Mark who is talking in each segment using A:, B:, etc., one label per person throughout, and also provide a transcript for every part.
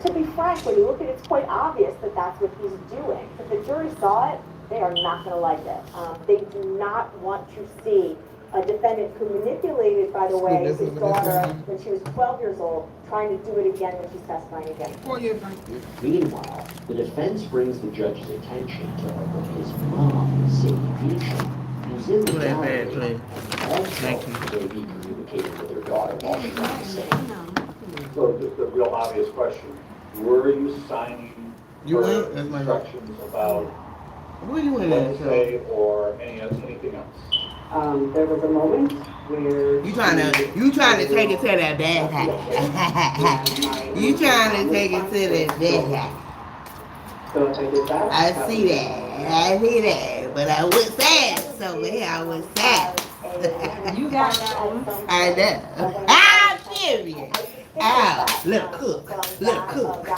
A: To be frank, when you look at it, it's quite obvious that that's what he's doing. If the jury saw it, they are not going to like it. They do not want to see a defendant who manipulated, by the way, his daughter when she was 12 years old, trying to do it again when she's testifying again.
B: Meanwhile, the defense brings the judge's attention to his mom, Sadie Beecham, who's in the gallery, also may be communicating with her daughter while she's on the scene.
C: So the real obvious question, were you signing instructions about
D: what
C: to say or anything else?
A: There was a moment where
D: you trying to take it to that bad hat. You trying to take it to that bad hat.
A: So if I did that,
D: I see that, but I was sad. So I was sad.
A: you got that one.
D: I know. Ah, period. Ah, little cook. Ah, cook.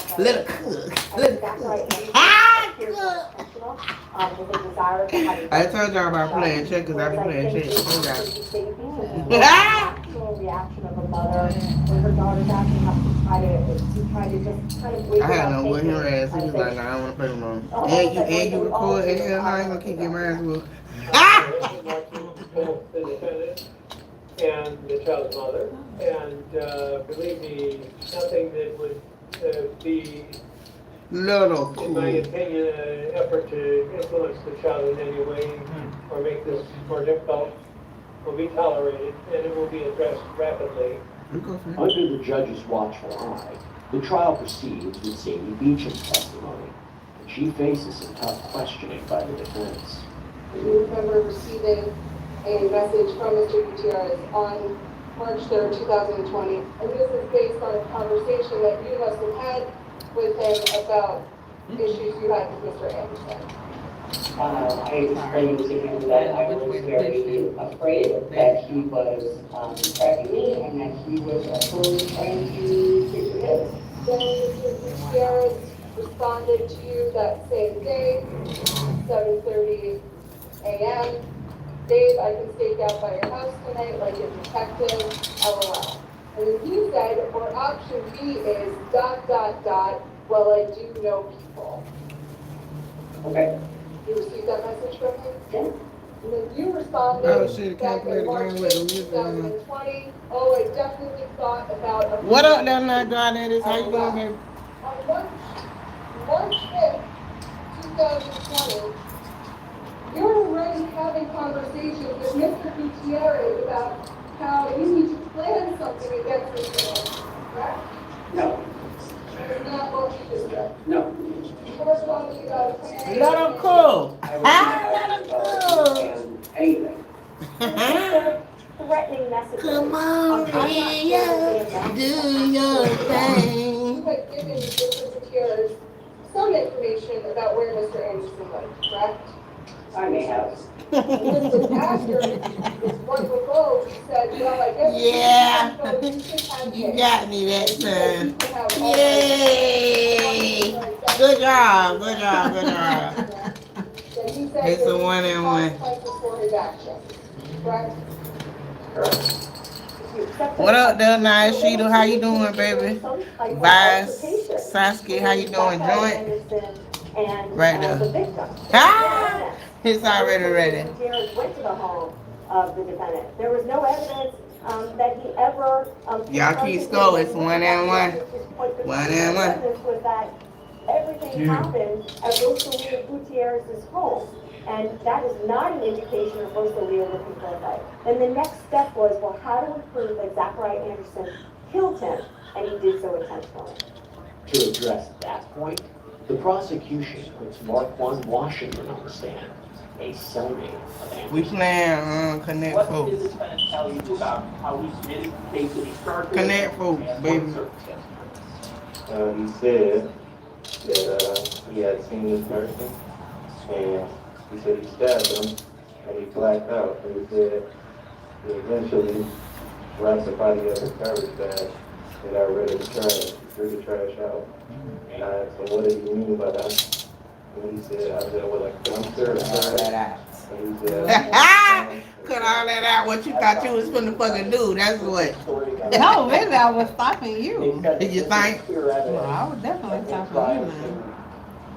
D: I told y'all about playing checkers. I be playing checkers.
A: Reaction of a mother when her daughter's acting up to try to just kind of wake
D: I had no with her ass. He was like, nah, I don't want to play no more. And you record, and hell, I ain't gonna keep getting my ass whooped.
E: The defendant and the child's mother, and believe me, nothing that would be,
D: Little
E: in my opinion, an effort to influence the child in any way or make this more difficult will be tolerated, and it will be addressed rapidly.
B: Under the judge's watchful eye, the trial proceeds with Sadie Beecham's testimony, and she faces some tough questioning by the defense.
F: You remember receiving a message from Mr. Gutierrez on March 3rd, 2020, and this is based on a conversation that you must have had with him about issues you had with Mr. Anderson.
G: I explained to him that I was very afraid that he was threatening me and that he was actually trying to fix it.
F: Then Mr. Gutierrez responded to you that same day, 7:30 a.m. Dave, I can stake out by your house tonight like a detective, LOL. And then you said, or option B is ... well, I do know people.
G: Okay.
F: You received that message from him?
G: Yeah.
F: And then you responded back in March 2020, oh, I definitely thought about...
D: What up, that night, God, that is how you doing, baby?
F: On March 5th, 2020, you're already having conversations with Mr. Gutierrez about how you need to plan something against Mr. Anderson, correct?
G: No.
F: That's not what you just said.
G: No.
F: Corresponding about a plan.
D: Let him cool.
G: Let him cool. Anything.
A: Threatening messages.
D: Come on, Ria, do your thing.
F: You had given Mr. Gutierrez some information about where Mr. Anderson went, correct?
G: I may have.
F: And this was after this wonderful goal, he said, well, I guess
D: Yeah, you got me that time. Yay! Good job, good job, good job. It's a 1-on-1.
F: Correct?
D: What up, there, Nia Sheetal? How you doing, baby? Vice, Sasuke, how you doing? Joint? Right there. Ah! It's already ready.
A: Jared went to the home of the defendant. There was no evidence that he ever...
D: Y'all keep score. It's 1-on-1. 1-on-1.
A: Was that everything happened at Rosalia Gutierrez's home. And that is not an indication of Rosalia looking for a fight. Then the next step was, well, how do we prove that Zachariah Anderson killed him? And he did so intentionally.
B: To address that point, the prosecution puts Mark 1 Washington on the stand, a cellmate of Anderson.
D: We playing Connect
H: What
D: Folks.
H: did this defendant tell you about how he committed basically started?
D: Connect Folks, baby.
I: He said that he had seen this person, and he said he stabbed him, and he blacked out. And he said he eventually wrapped the body up in garbage bag and got rid of the trash, threw the trash out. And I said, what did you mean by that? And he said, I said, well, like dumpster or And he said,
D: cut all that out. What you thought you was finna fucking do? That's what.
J: No, maybe I was stopping you.
D: Did you think?
J: No, I was definitely stopping you, man.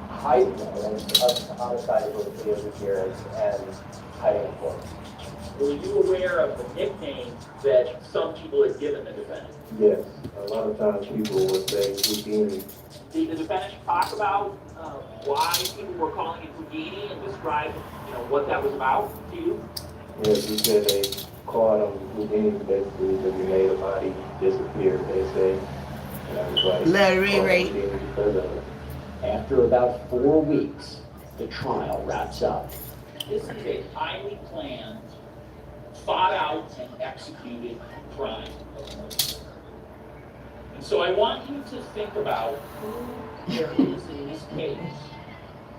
K: Hiding a homicide with a video here and hiding it for.
H: Were you aware of the nickname that some people had given the defendant?
I: yes, a lot of times people would say Houdini.
H: Did the defendant talk about why people were calling it Houdini and describe, what that was about to you?
I: Yes, he said they called him Houdini basically because he made a body disappear, they say. And everybody
D: Let it
I: called him
D: re-rate.
I: Houdini because of it.
B: After about 4 weeks, the trial wraps up.
H: This is a highly planned, thought out, and executed crime. And so I want you to think about who there is in this case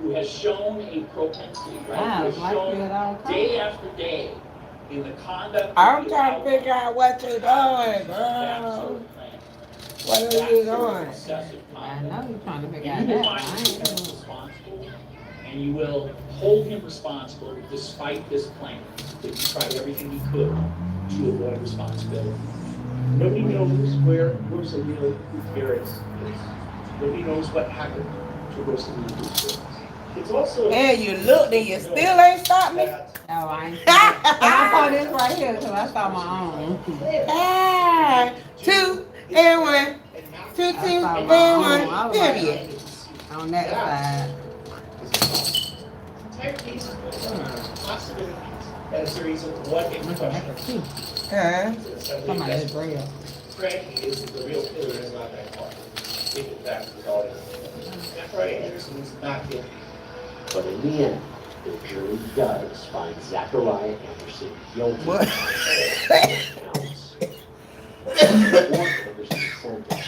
H: who has shown a propensity, right?
J: Wow,
H: Who
J: like
H: has
J: you at all
H: shown
J: times.
H: day after day in the conduct of
D: I'm
H: the
D: trying to figure out what you're doing,
H: that
D: girl.
H: sort of plan.
D: What are
H: That
D: you
H: sort of
D: doing?
H: obsessive
J: I
H: conduct.
J: know you're trying to figure out
H: You will
J: that.
H: find
J: I
H: him
J: ain't doing it.
H: responsible, and you will hold him responsible despite this plan, that he tried everything he could to avoid responsibility. Nobody knows where Rosalia Gutierrez is. Nobody knows what happened to Rosalia Gutierrez. It's also
D: And you looked and you still ain't stopped me?
J: Oh, I ain't seen that. And I saw this right here because I saw my own.
D: Ah, 2 and 1. 2, 2 and 1. Period.
J: On that side.
H: entire case possibilities and a series of what if questions.
J: Somebody is real.
H: Frankie is the real killer, is not that hard. Take it back to the audience. Zachary Anderson is not guilty.
B: But in the end, the jury does find Zachariah Anderson guilty.
D: What?
B: Counts. Before Anderson's sentence,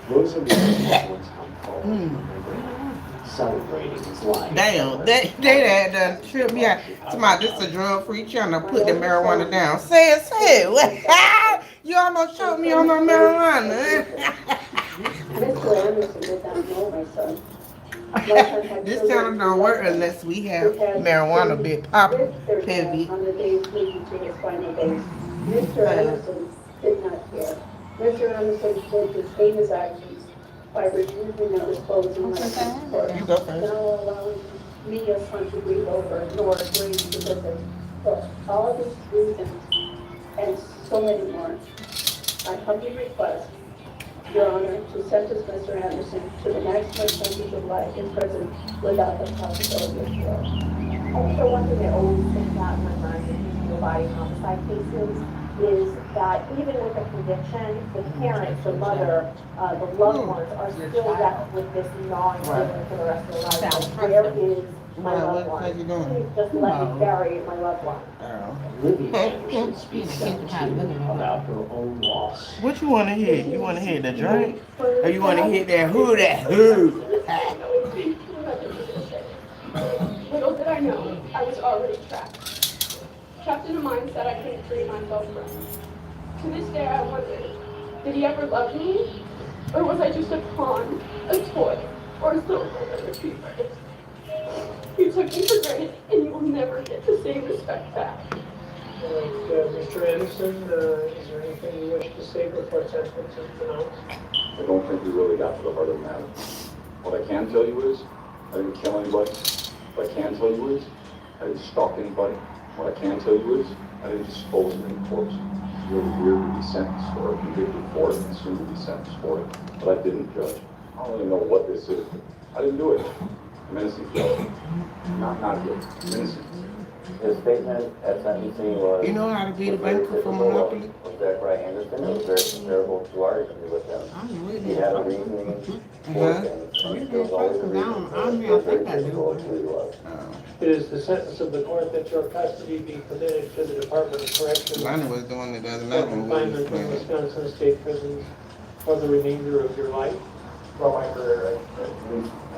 B: Rosalia once come forward, celebrating his life.
D: Damn, they had done trip me out. Somebody, this is a drug-free channel. Put the marijuana down. Say it. What? You almost choked me on my marijuana.
A: Mr. Anderson did not know my son.
D: This channel don't work unless we have marijuana bit popping. Heavy.
A: On the days leading to his final days, Mr. Anderson did not care. Mr. Anderson did retain his actions by refusing or disclosing my report.
D: You go first.
A: Now allowing me a son to grieve over nor agreeing to visit. For all these reasons and so many more, I humbly request Your Honor to sentence Mr. Anderson to the maximum sentence of life in prison without the possibility of parole.
L: And so one thing that always sticks out in my mind in these body homicide cases is that even with a conviction, the parents, the mother, the loved ones are still left with this gnawing feeling for the rest of their life. Like, where is my loved one? Please just let me bury my loved one.
B: Libby Anderson speaks out too about her own loss.
D: What you want to hear? You want to hear the drink? Or you want to hear that who that who?
F: Little did I know, I was already trapped. Trapped in a mindset I couldn't free myself from. To this day I wonder, did he ever love me? Or was I just a pawn, a toy, or a silver retriever? You took me for granted, and you will never get the same respect back.
E: Mr. Anderson, is there anything you wish to say before sentence is pronounced?
C: I don't think we really got to the heart of the matter. What I can tell you is, I didn't kill anybody. What I can tell you is, I didn't stalk anybody. What I can tell you is, I didn't dispose of any corpse. You're here to be sentenced for it, convicted for it, and soon to be sentenced for it. But I didn't judge. I don't really know what this is. I didn't do it. I'm innocent guilty. Not guilty. I'm innocent.
K: His statement at sentencing was.
D: You know how to be the banker from Monopoly?
K: With Zachariah Anderson, it was very comparable to our interview with him. He had a reasoning for things. There was always a reason for it. It was very typical of who he was.
E: It is the sentence of the court that your custody be committed to the Department of Corrections
D: Lonnie was doing it the other
E: for
D: night when we was
E: confinement in
D: playing.
E: Wisconsin State Prisons for the remainder of your life.
K: Throughout my career,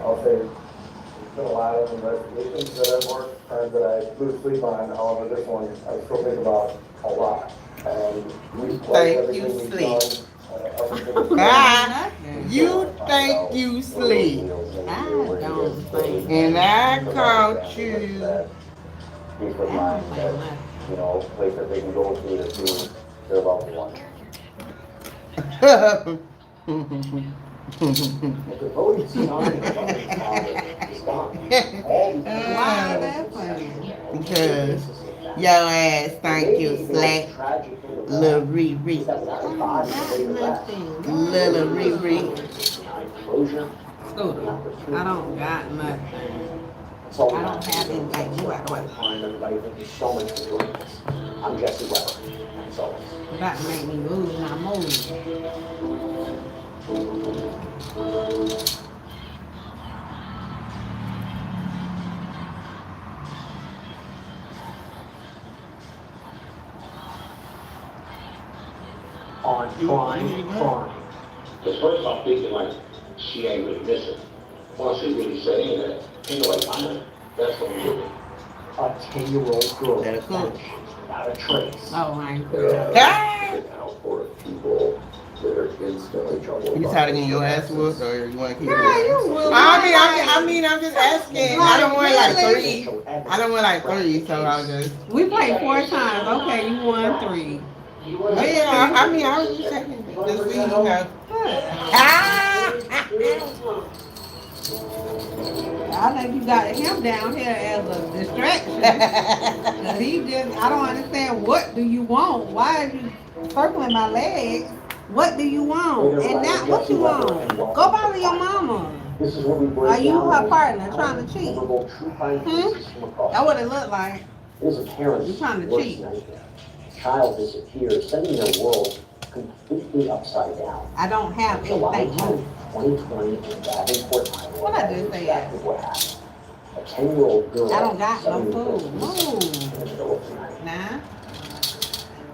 K: I'll say, there's been a lot of investigations that I've worked, times that I lose sleep on. However, this one, I still think about a lot. And we
D: Think you sleep. Ah, you think you sleep.
J: I don't think.
D: And I caught you
K: peace of mind that, you know, place that they can go to see their loved one.
B: The voting son and loving father is gone. All
J: Why that funny?
D: Because your ass thank you, slack. Little Riri. Little Riri.
J: Scooter, I don't got nothing. I don't have anything. You out the way.
B: Everybody, thank you so much for joining us. I'm Jesse Weber. As always.
J: You about to make me move, not move.
B: On crime.
C: The first I'm thinking like, she ain't really missing. Once she really said anything, ain't nobody finding her. That's what I'm doing.
B: A 10-year-old girl
D: That's cool.
B: without a trace.
J: Oh, I ain't
C: Out for people that are instantly troubled.
D: You tired of getting your ass whooped, or you want to keep it?
J: will.
D: I'm just asking. I don't want like 3. I don't want like 3, so I'll just.
J: We played 4 times. Okay, you won 3.
D: Yeah, I was just checking to see, you know.
J: I think you got him down here as a distraction. 'Cause he just, I don't understand. What do you want? Why are you circling my legs? What do you want? And now, what you want? Go bother your mama.
B: This is what we break
J: Are you
B: down
J: her partner trying to cheat? That what it looked like.
B: It is a parent's
J: You trying to
B: worst
J: cheat.
B: nightmare. A child disappears, sending their world completely upside down.
J: I don't have
B: July
J: anything.
B: 10th, 2020 in Davenport, Iowa.
J: What I just
B: That's
J: said?
B: exactly what happened. A 10-year-old girl.
J: I don't got no
B: suddenly
J: food.
B: goes missing
J: Move.
B: in the middle of the night.
J: Nah.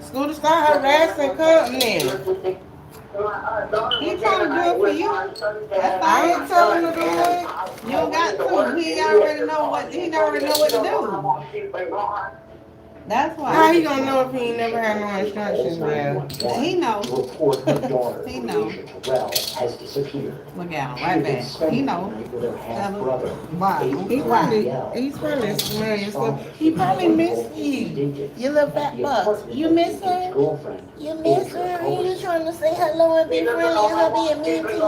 D: Scooter, start harassing Carmen.
J: He trying to do it for you.
D: I ain't telling her to do it.
J: You don't got to. He already know what to do. That's why.
D: How he gonna know if he ain't never had no instructions, man?
J: He know.
B: Report her daughter,
J: He know.
B: Alicia Terrell, has disappeared.
J: Look at him right back. He know.
B: With her half-brother.
J: Why?
D: He's probably smelling stuff. He probably missed you. You little fat buck. You miss her? You miss her? You trying to say hello and be friendly and her being mean to you?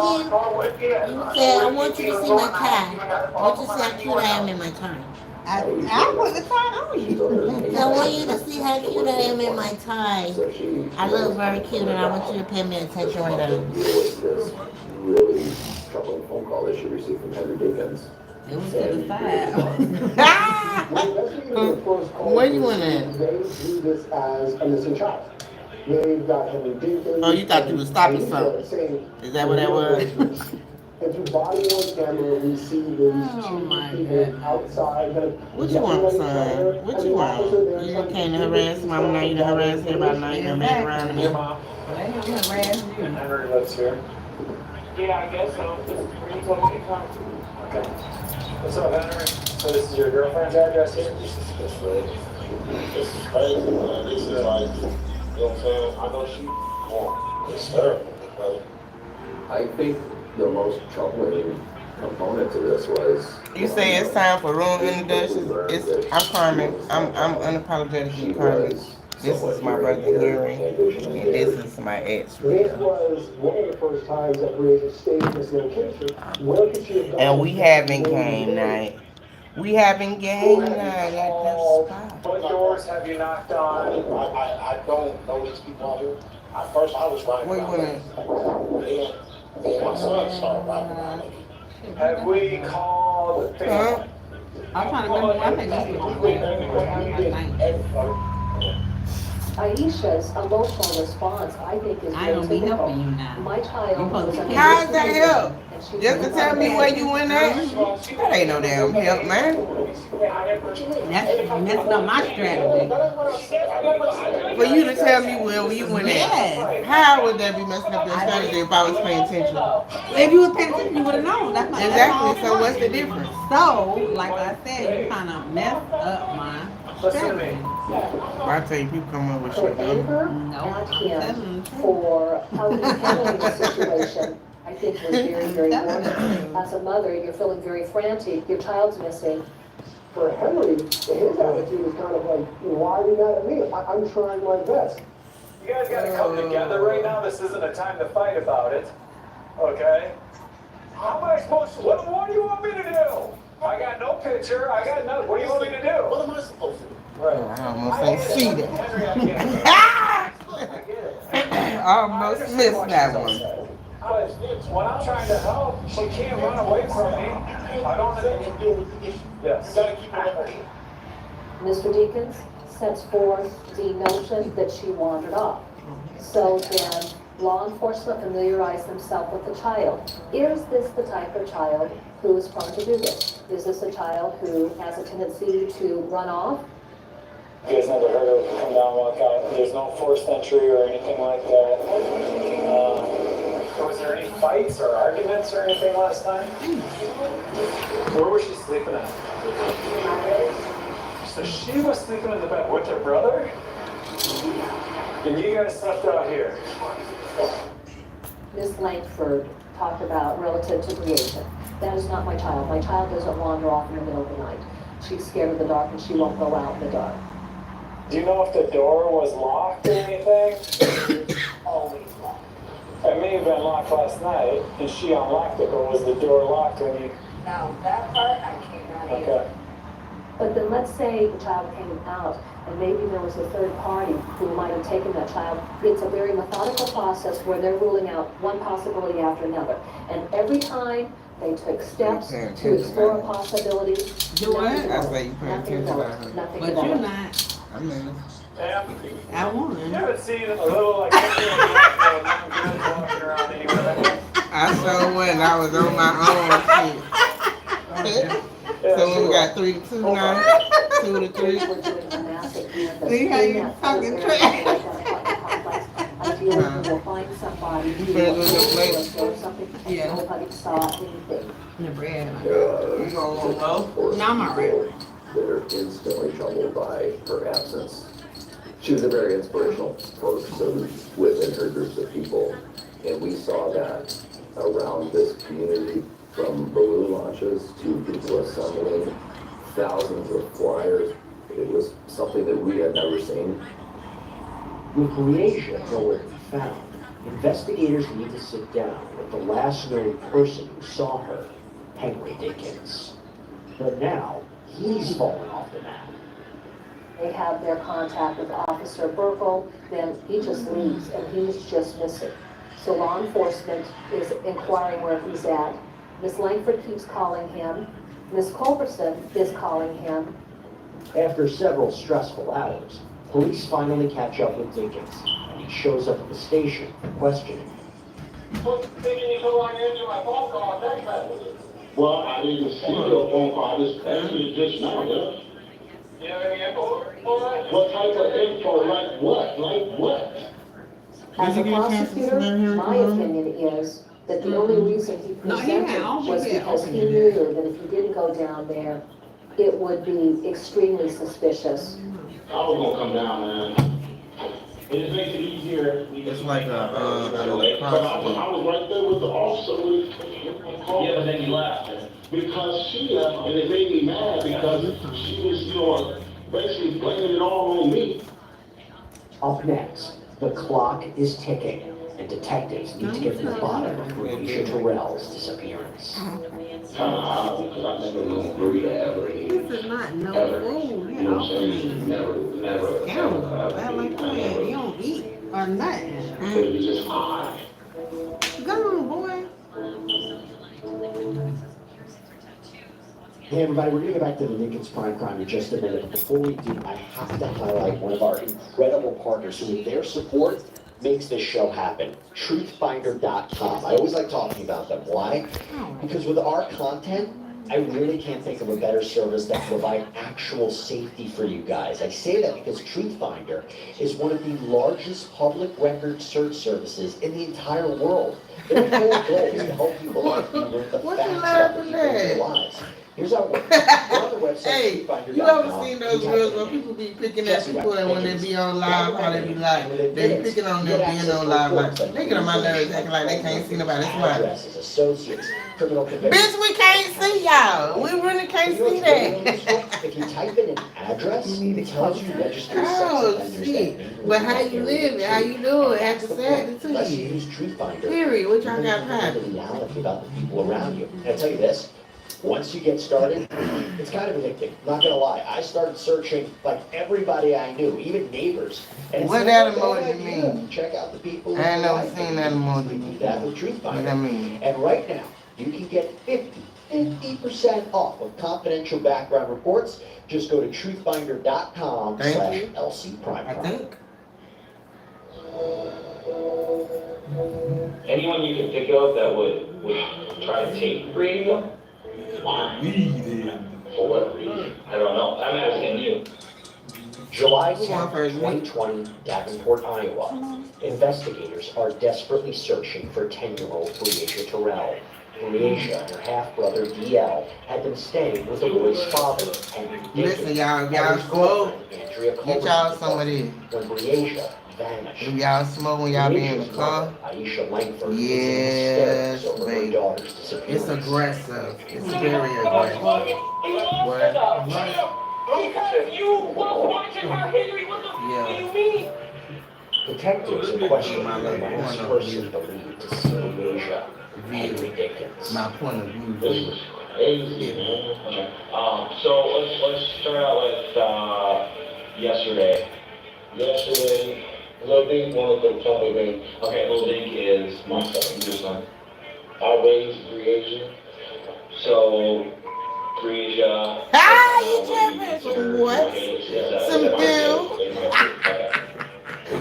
D: You said, I want you to see my tie. I want you to see how cute I am in my tie.
J: I put the tie on you.
D: I want you to see how cute I am in my tie. I look very cute and I want you to pay me attention right now.
C: This really troubling phone call that she received from Henry Dickens.
J: It was to the side.
D: Where you want at?
K: They view this as a missing child. They've got Henry Dinkins.
D: Oh, you thought you was stopping something. Is that what that was?
K: And through body on camera, we see these people outside.
D: What you want, son? What you want? You came to harass mama, now you done harass everybody, now you done made around me.
J: Let him harass you.
E: Henry lives here. Yeah, I guess so. This is where you told me to come. Okay. What's up, Henry? So this is your girlfriend's address here?
C: This is crazy, man. This is like, you know what I'm saying? I know she it's terrible, but I think the most troubling component to this was
D: You say it's time for room introductions. I'm Carmen. I'm unapologetically Carmen. This is my brother Henry, and this is my ex.
K: This was one of the first times that Bridget stayed in this location. Where could she have gone?
D: And we having game night. We having game night at the spot.
E: What doors have you knocked on?
C: I don't know these people out here. At first I was like,
D: Where you want
C: and my son started rapping.
E: Have we called the
D: Huh?
J: I'm trying to remember. I think this was
L: Aisha's emotional response, I think, is
J: I
L: very
J: don't be
L: typical.
J: helping you now.
L: My child
J: You supposed
L: was
J: to
L: under
D: How is that help?
L: and she
D: Just to
L: was
D: tell me
L: under-
D: where you went at? That ain't no damn help, man.
J: That's not my strategy.
D: For you to tell me where you went at.
J: Yes.
D: How would that be messing up your strategy if I was paying attention?
J: If you was paying attention, you would have known. That's my
D: Exactly, so what's the difference?
J: So, like I said, you kind of messed up my strategy.
D: I tell you, people come up with
L: So
D: shit, man.
L: anger
J: No.
L: at him for how he's handling the situation, I think was very, very warning. As a mother, you're feeling very frantic, your child's missing.
K: For Henry, his attitude is kind of like, why are you mad at me? I'm trying my best.
M: You guys gotta come together right now. This isn't a time to fight about it. Okay? How am I supposed to, what do you want me to do? I got no picture, I got nothing. What do you want me to do?
B: What am I supposed to do?
M: Right.
D: I almost ain't see that.
M: Henry, I get it. I get it.
D: I almost missed that one.
M: But when I'm trying to help, she can't run away from me. I don't have anything to do with the issue. Yes. You gotta keep it in.
L: Mr. Deacons sets forth the notion that she wandered off. So then, law enforcement familiarize themselves with the child. Is this the type of child who is prone to do this? Is this a child who has a tendency to run off?
M: You guys never heard of come down, walk out. There's no forced entry or anything like that. Was there any fights or arguments or anything last time? Where was she sleeping at? So she was sleeping in the bed with her brother? And you guys slept out here?
L: Ms. Langford talked about relative to creation. That is not my child. My child doesn't wander off in the middle of the night. She's scared of the dark and she won't go out in the dark.
M: Do you know if the door was locked or anything?
L: Always locked.
M: It may have been locked last night, and she unlocked it, but was the door locked when you...
L: No, that part I cannot answer.
M: Okay.
L: But then let's say the child came out and maybe there was a third party who might have taken that child. It's a very methodical process where they're ruling out one possibility after another. And every time they took steps to explore a possibility,
D: Do what? I say you paying attention to her.
L: nothing
J: But you're
L: developed.
J: not.
D: I mean,
M: Yeah.
J: I won.
M: You haven't seen a little, like, walking around anywhere.
D: I sure went. I was on my own shit. So when we got 3-2 now, 2-3.
L: We're doing a massive canvas.
J: See how you
L: in that
J: talking
L: area,
J: trash?
L: like that complex. I feel like we'll find somebody
D: You
L: who
D: better
L: will
D: go to the place.
L: or something, and
J: Yeah.
L: nobody saw anything.
J: The bread.
D: You gonna want both?
J: No, I'm alright.
N: That are instantly troubled by her absence. She was a very inspirational person within her groups of people, and we saw that around this community, from balloon launches to people assembling thousands of flyers. It was something that we had never seen.
B: With creation nowhere to be found, investigators need to sit down with the last known person who saw her, Henry Dickens. But now, he's fallen off the map.
L: They have their contact with Officer Burkle, then he just leaves and he's just missing. So law enforcement is inquiring where he's at. Ms. Langford keeps calling him. Ms. Culberson is calling him.
B: After several stressful hours, police finally catch up with Dickens, and he shows up at the station for questioning.
M: What's taking you so long to answer my phone call and text messages?
C: Well, I didn't see your phone call. I just answered it just now, yeah?
M: You have any info for us?
C: What type of info? Like what? Like what?
L: As a prosecutor, my opinion is that the only reason he presented was because he knew that if he didn't go down there, it would be extremely suspicious.
C: I was gonna come down, man.
H: It just makes it easier.
D: It's like a
C: But I was right there with the officer when
H: Yeah, but then you left.
C: because she left, and it made me mad because she was, basically blaming it all on me.
B: Up next, the clock is ticking, and detectives need to get to the bottom of Felicia Terrell's disappearance.
C: Because I never knew Maria ever.
J: This is not no food.
C: You know what I'm saying? Never.
J: Animal. I like that. You don't eat or nothing.
C: It was just odd.
J: Go on, boy.
B: Hey everybody, we're gonna get back to the Dickens Prime Crime in just a minute, but before we do, I have to highlight one of our incredible partners who, with their support, makes this show happen. Truthfinder.com. I always like talking about them. Why? Because with our content, I really can't think of a better service that can provide actual safety for you guys. I say that because Truthfinder is one of the largest public record search services in the entire world. Their whole goal is to help people unearth the
D: What
B: facts
D: you
B: about
D: laughing
B: their
D: at?
B: lives. Here's how it works. We're on the website,
D: Hey,
B: truthfinder.com.
D: you ever seen those reels where people be picking at people and when they be on live, how they be like, they be picking on them being on live, like, they get on my nerves acting like they can't see nobody smile.
B: Addresses, associates, criminal convictions.
D: Bitch, we can't see y'all. We really can't see that.
B: If If you type in an address, it tells you registered sex
D: Oh,
B: offenders that
D: shit.
B: may
D: But
B: live
D: how
B: in that
D: you
B: area
D: living? How
B: too.
D: you doing?
B: And
D: Have
B: that's
D: to
B: the
D: say
B: point.
D: it to
B: Unless you
D: you.
B: use Truth Finder,
D: Period. What y'all
B: you're
D: got
B: gonna know the
D: popping?
B: reality about the people around you. And I tell you this, once you get started, it's kind of addicting. Not gonna lie. I started searching like everybody I knew, even neighbors. And
D: What
B: it's
D: that
B: not a bad
D: emoji
B: idea.
D: mean?
B: Check out the people
D: I
B: in
D: ain't
B: your
D: never
B: life.
D: seen that emoji
B: You do
D: before.
B: that with Truth
D: What
B: Finder.
D: that mean?
B: And right now, you can get 50% off of confidential background reports. Just go to truthfinder.com/LC Prime.
D: I think.
M: Anyone you can think of that would try to take Brady? For what reason? I don't know. I'm asking you.
B: July 10th, 2020, Davenport, Iowa. Investigators are desperately searching for 10-year-old Breasia Terrell. Breasia and her half-brother DL had been staying with the boy's father, Henry Dickens.
D: Listen, y'all,
B: and
D: y'all
B: his
D: smoke.
B: girlfriend, Andrea
D: Get
B: Cullen's
D: y'all some of
B: apartment
D: this.
B: when Breasia vanished.
D: If y'all smoke when y'all be in the
B: Breasia's
D: car.
B: mother, Aisha Langford, is in
D: Yes,
B: hysterics over her
D: baby.
B: daughter's disappearance.
D: It's aggressive. It's very aggressive. What? Yeah.
B: Detectives in question
D: My
B: the
D: little
B: last
D: point of
B: person
D: view.
B: believed to see Breasia, Henry Dickens.
D: My point of view.
M: This is crazy, man. Okay. So let's start out with yesterday. Yesterday, Lil Dink wanted to tell me, okay, Lil Dink is my son, your son. I raised Breasia. So Breasia.
D: Ah, you tripping? What? Some bill?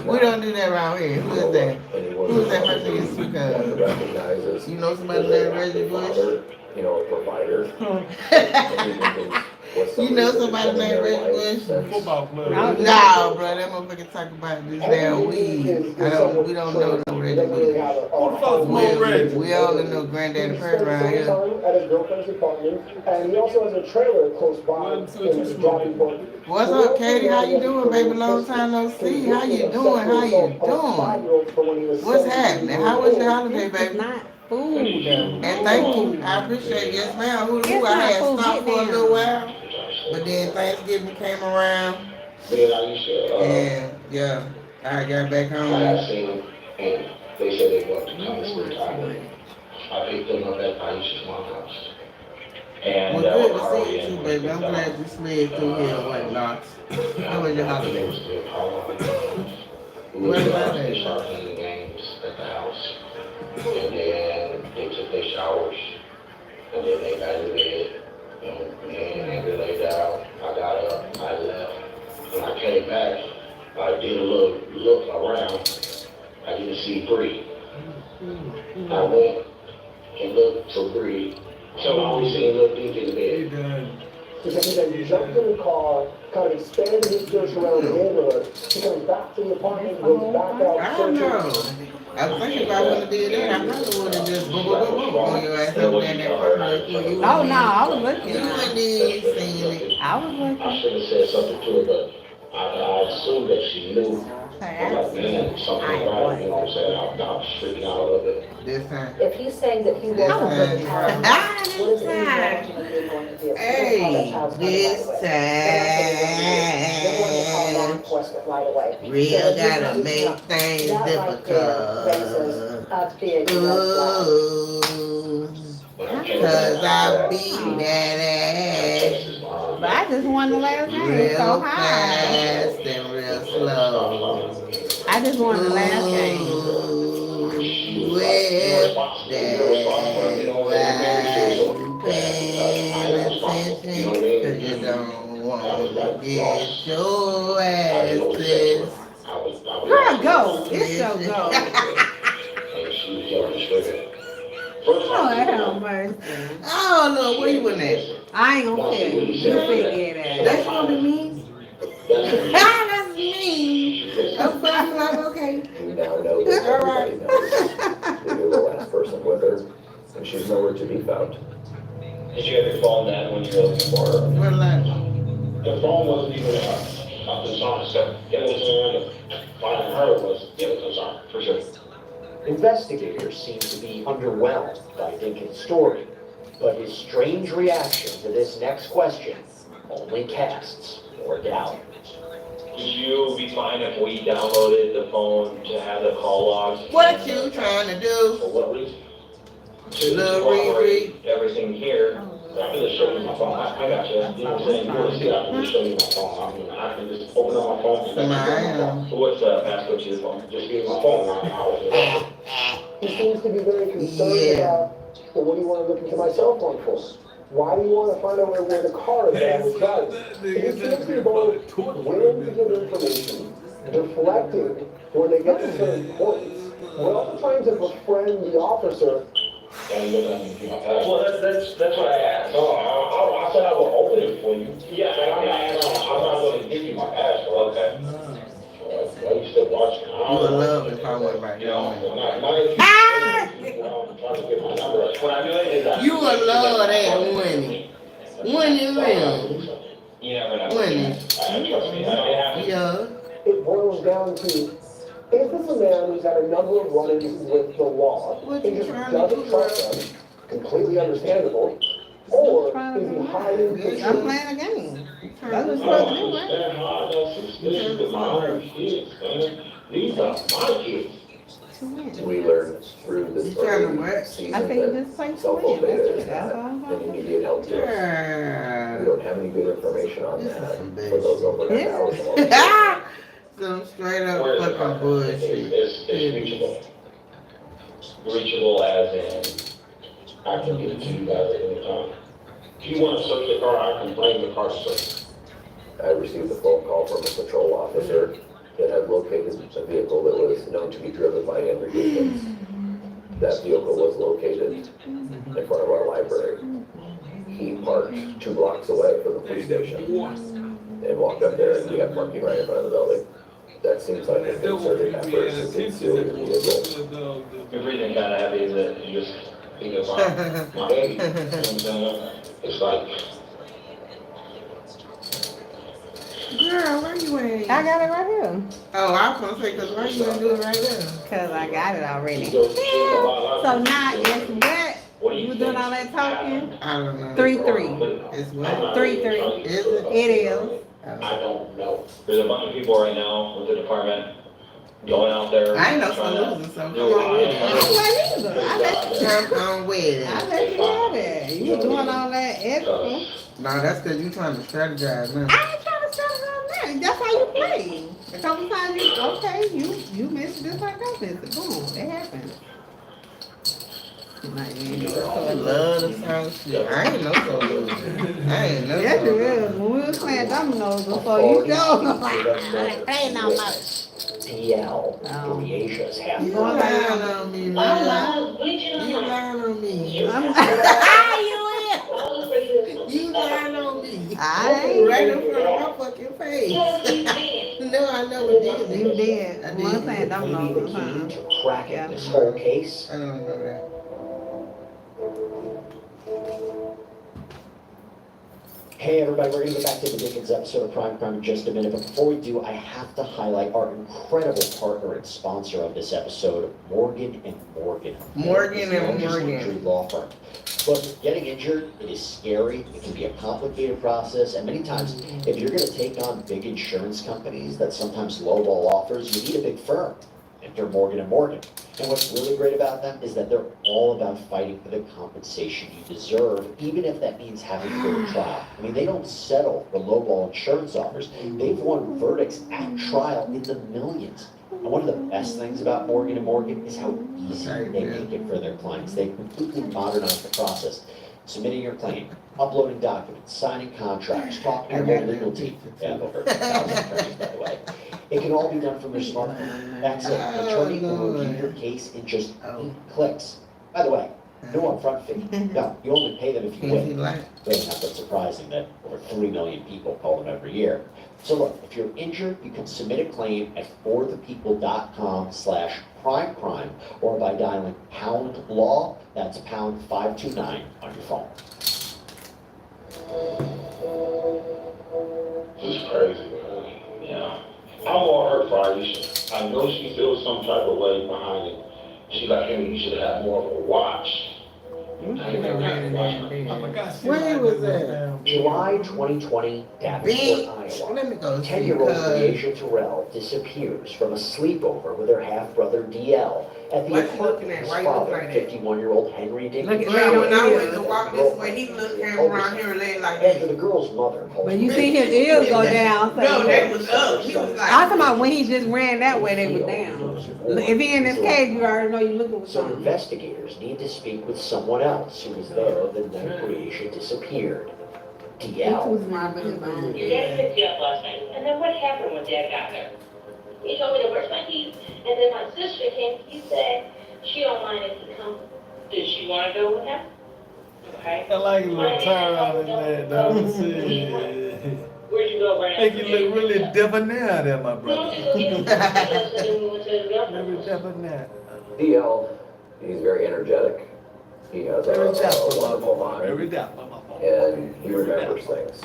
D: We don't do that around here. Who is that? Who is that person you speak of?
N: Recognizes
D: You know somebody named Reggie Bush?
N: father, you know, a provider.
D: You know somebody named Reggie Bush?
N: Football
D: No, bro, that motherfucker talk about this damn weed. We don't know no Reggie Bush. We only know Granddaddy Purr around here.
K: At his girlfriend's apartment, and he also has a trailer close by in Davenport.
D: What's up, Katie? How you doing, baby? Long time no see. How you doing? How you doing? What's happening? How was your holiday, baby?
J: Food.
D: And thank you. I appreciate it. Yes, ma'am. Who I had stopped for a little while, but then Thanksgiving came around, and yeah, I got back
M: I
D: home.
M: seen them, and they said they wanted to come and spend time with me. I picked them up at Aisha's mom's house. And
D: Well, good to see you too, baby. I'm glad you slid through here and whatnot. How was your holiday? Where was that
M: They
D: at?
M: started playing games at the house. And then they took their showers. And then they got in bed. And me and Andrew laid down. I got up. I left. When I came back, I did a little look around. I didn't see Bree. I went and looked for Bree. So I only seen Lil Dink in the bed.
K: He jumped in the car, kind of expanded his search around the neighborhood. He comes back to the apartment, goes back out.
D: I don't know. I think if I would have did that, I probably would have just boom, boom, boom, boom, on your ass over there in that apartment.
J: Oh, no, I was looking.
D: You wouldn't even seen it.
J: I was looking.
M: I should have said something to her, but I assumed that she knew. I'm like, man, something right, you know what I'm saying? I'm freaking out a little bit.
D: This time.
A: If he's saying that he won't
D: This
A: let the child, what is it
D: time.
A: ultimately going to do?
D: Hey, this time. Real gotta make things difficult. Ooh, cause I beat that ass.
J: But I just won the last game.
D: Real
J: So high.
D: fast and real slow.
J: I just won the last game.
D: With that, why you paying attention? Cause you don't want to get your ass pissed.
J: Girl, go. It's your go. Oh, hell mercy.
D: I don't know where you went at.
J: I ain't gonna tell you. You figure it out.
D: That's gonna be mean. That's mean. I'm like, okay.
N: We now know that everybody knows that you're the last person with her, and she's nowhere to be found.
M: Did you have your phone then when you were looking for her?
D: What line?
M: The phone wasn't even up the song, so it was finding her was the concern, for sure.
B: Investigators seem to be underwhelmed by Dinkins' story, but his strange reaction to this next question only casts or galleries.
M: Would you be fine if we downloaded the phone to have the call logs?
D: What you trying to do?
M: For what reason? To corroborate everything here.
O: I can just show you my phone. I got you. You know what I'm saying? You want to see it, I can just show you my phone. I mean, I can just open up my phone.
M: So what's the passcode to your phone?
O: Just give me my phone.
K: He seems to be very concerned about, well, what do you want to look into my cell phone for? Why do you want to find out where the car is that I was driving? He seems to be both willing to give information, deflecting when they get to certain points, but also trying to befriend the officer.
O: Well, that's what I asked. No, I said I would open it for you. Yeah, I'm not going to give you my password. Okay. I used to watch.
D: You would love if I went right now. You would love that, wouldn't you? Wouldn't you really? Wouldn't you? Yeah.
K: It boils down to, is this a man who's had a number of run-ins with the law and just doesn't trust them, completely understandable, or is he hiding for
J: I'm playing a game. That's what you're supposed to do, right?
O: These are my kids.
N: We learned through this season
J: I think this
N: that
J: place
N: cell phone
J: win.
N: data is not an immediate help to us. We don't have any good information on that for those overnight hours.
D: Some straight up fucking bullshit.
O: It's reachable. Reachable as in, I can give it to you guys at any time. If you want to search the car, I can bring the car search.
N: I received a phone call from a patrol officer that had located a vehicle that was known to be driven by Henry Dickens. That vehicle was located in front of our library. He parked 2 blocks away from the police station and walked up there, and we had parking right in front of the building. That seems like a concerted effort to conceal your vehicle.
O: You're breathing kind of heavy that you just think of my baby. It's like,
D: Girl, where you at?
J: I got it right here.
D: Oh, I was gonna say, cause why you gonna do it right there?
J: Cause I got it already. Yeah. So now it's what? You doing all that talking?
D: I don't know.
J: 3-3.
D: It's what?
J: 3-3.
D: Is it?
J: It is.
O: I don't know. There's a bunch of people right now with the department going out there.
D: I ain't no solution, so come on with it.
J: I don't either. I let you.
D: Come on with it.
J: I let you have it. You doing all that extra.
D: No, that's cause you trying to strategize now.
J: I ain't trying to settle on that. That's how you play. A couple times you missed it just like I missed it. Boom, it happens.
D: I love the sound shit. I ain't no solution. I ain't no
J: Yes, you
D: solution.
J: is. When we were playing dominoes before you go, like, playing on my.
B: DL, Asia's half.
D: You lying on me, man. You lying on me.
J: You
D: lying on me.
J: I ain't.
D: Right in front of my fucking face. No, I never did.
J: You did.
D: I
J: We were
D: did.
J: playing dominoes.
B: To cracking this whole case.
D: I don't know that.
B: Hey everybody, we're going to get back to the Dickens episode of Prime Crime in just a minute, but before we do, I have to highlight our incredible partner and sponsor of this episode, Morgan & Morgan.
D: Morgan and Morgan.
B: Injury law firm. Look, getting injured, it is scary, it can be a complicated process, and many times, if you're going to take on big insurance companies that sometimes lowball offers, you need a big firm. Enter Morgan & Morgan. And what's really great about them is that they're all about fighting for the compensation you deserve, even if that means having to go to trial. I mean, they don't settle for lowball insurance offers. They've won verdicts at trial in the millions. And one of the best things about Morgan & Morgan is how easy they make it for their clients. They've completely modernized the process. Submitting your claim, uploading documents, signing contracts, talking to your legal team. Yeah, I've over 1,000 attorneys, by the way. It can all be done from your smartphone. That's it. An attorney will review your case in just 8 clicks. By the way, no upfront fee. No, you only pay them if you win. It's not that surprising that over 3 million people call them every year. So look, if you're injured, you can submit a claim at forthepeople.com/primecrime or by dialing #law. That's #529 on your phone.
O: This is crazy, man. Yeah. I'm on her for Aisha. I know she feels some type of way behind it. She like, hey, you should have more of a watch.
D: Where was that?
B: July 2020, Davenport, Iowa.
D: Let me go see,
B: 10-year-old
D: cuz.
B: Briasia Terrell disappears from a sleepover with her half-brother DL at the
D: What you
B: apartment
D: looking
B: of
D: at?
B: his
D: Why you look
B: father,
D: like that?
B: 51-year-old Henry Dickens.
D: Yeah, when I went to walk this way, he looked came around here and laid like
B: After
D: that.
B: the girl's mother called
J: But you see his ears go down. So
D: No, they was up. He was like,
J: I'm talking about when he just ran that way, they were down. If he in this cage, you already know you looking for
B: So
J: something.
B: investigators need to speak with someone else who was there the night Briasia disappeared. DL.
P: Your dad picked you up last night, and then what happened when Dad got there? He told me to brush my teeth, and then my sister came. He said she don't mind if he comes. Did she want to go with him? Okay.
Q: I like a little turnaround in there, though. See.
P: Where'd you go, Brandon?
Q: Make you look really debonair there, my
P: We
Q: brother.
P: only go get him, and then we went to his girlfriend.
Q: Really debonair.
N: DL, he's very energetic. He has a wonderful mind.
Q: Very dapper,
N: And he remembers things.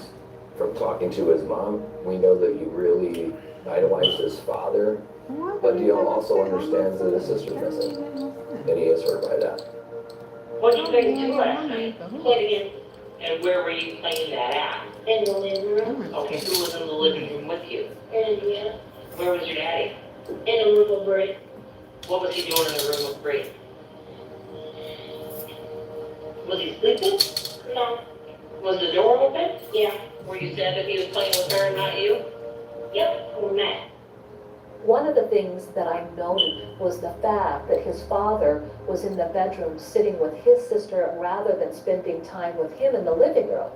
N: From talking to his mom, we know that you really idolized his father, but DL also understands that his sister's missing, and he is hurt by that.
P: What did you guys do last night? Play again. And where were you playing that at? In the living room. Okay, who was in the living room with you? Indiana. Where was your daddy? In the room with Bree. What was he doing in the room with Bree? Was he sleeping? No. Was the door open? Yeah. Were you sad that he was playing with her and not you? Yep, we're mad.
L: One of the things that I noted was the fact that his father was in the bedroom sitting with his sister rather than spending time with him in the living room.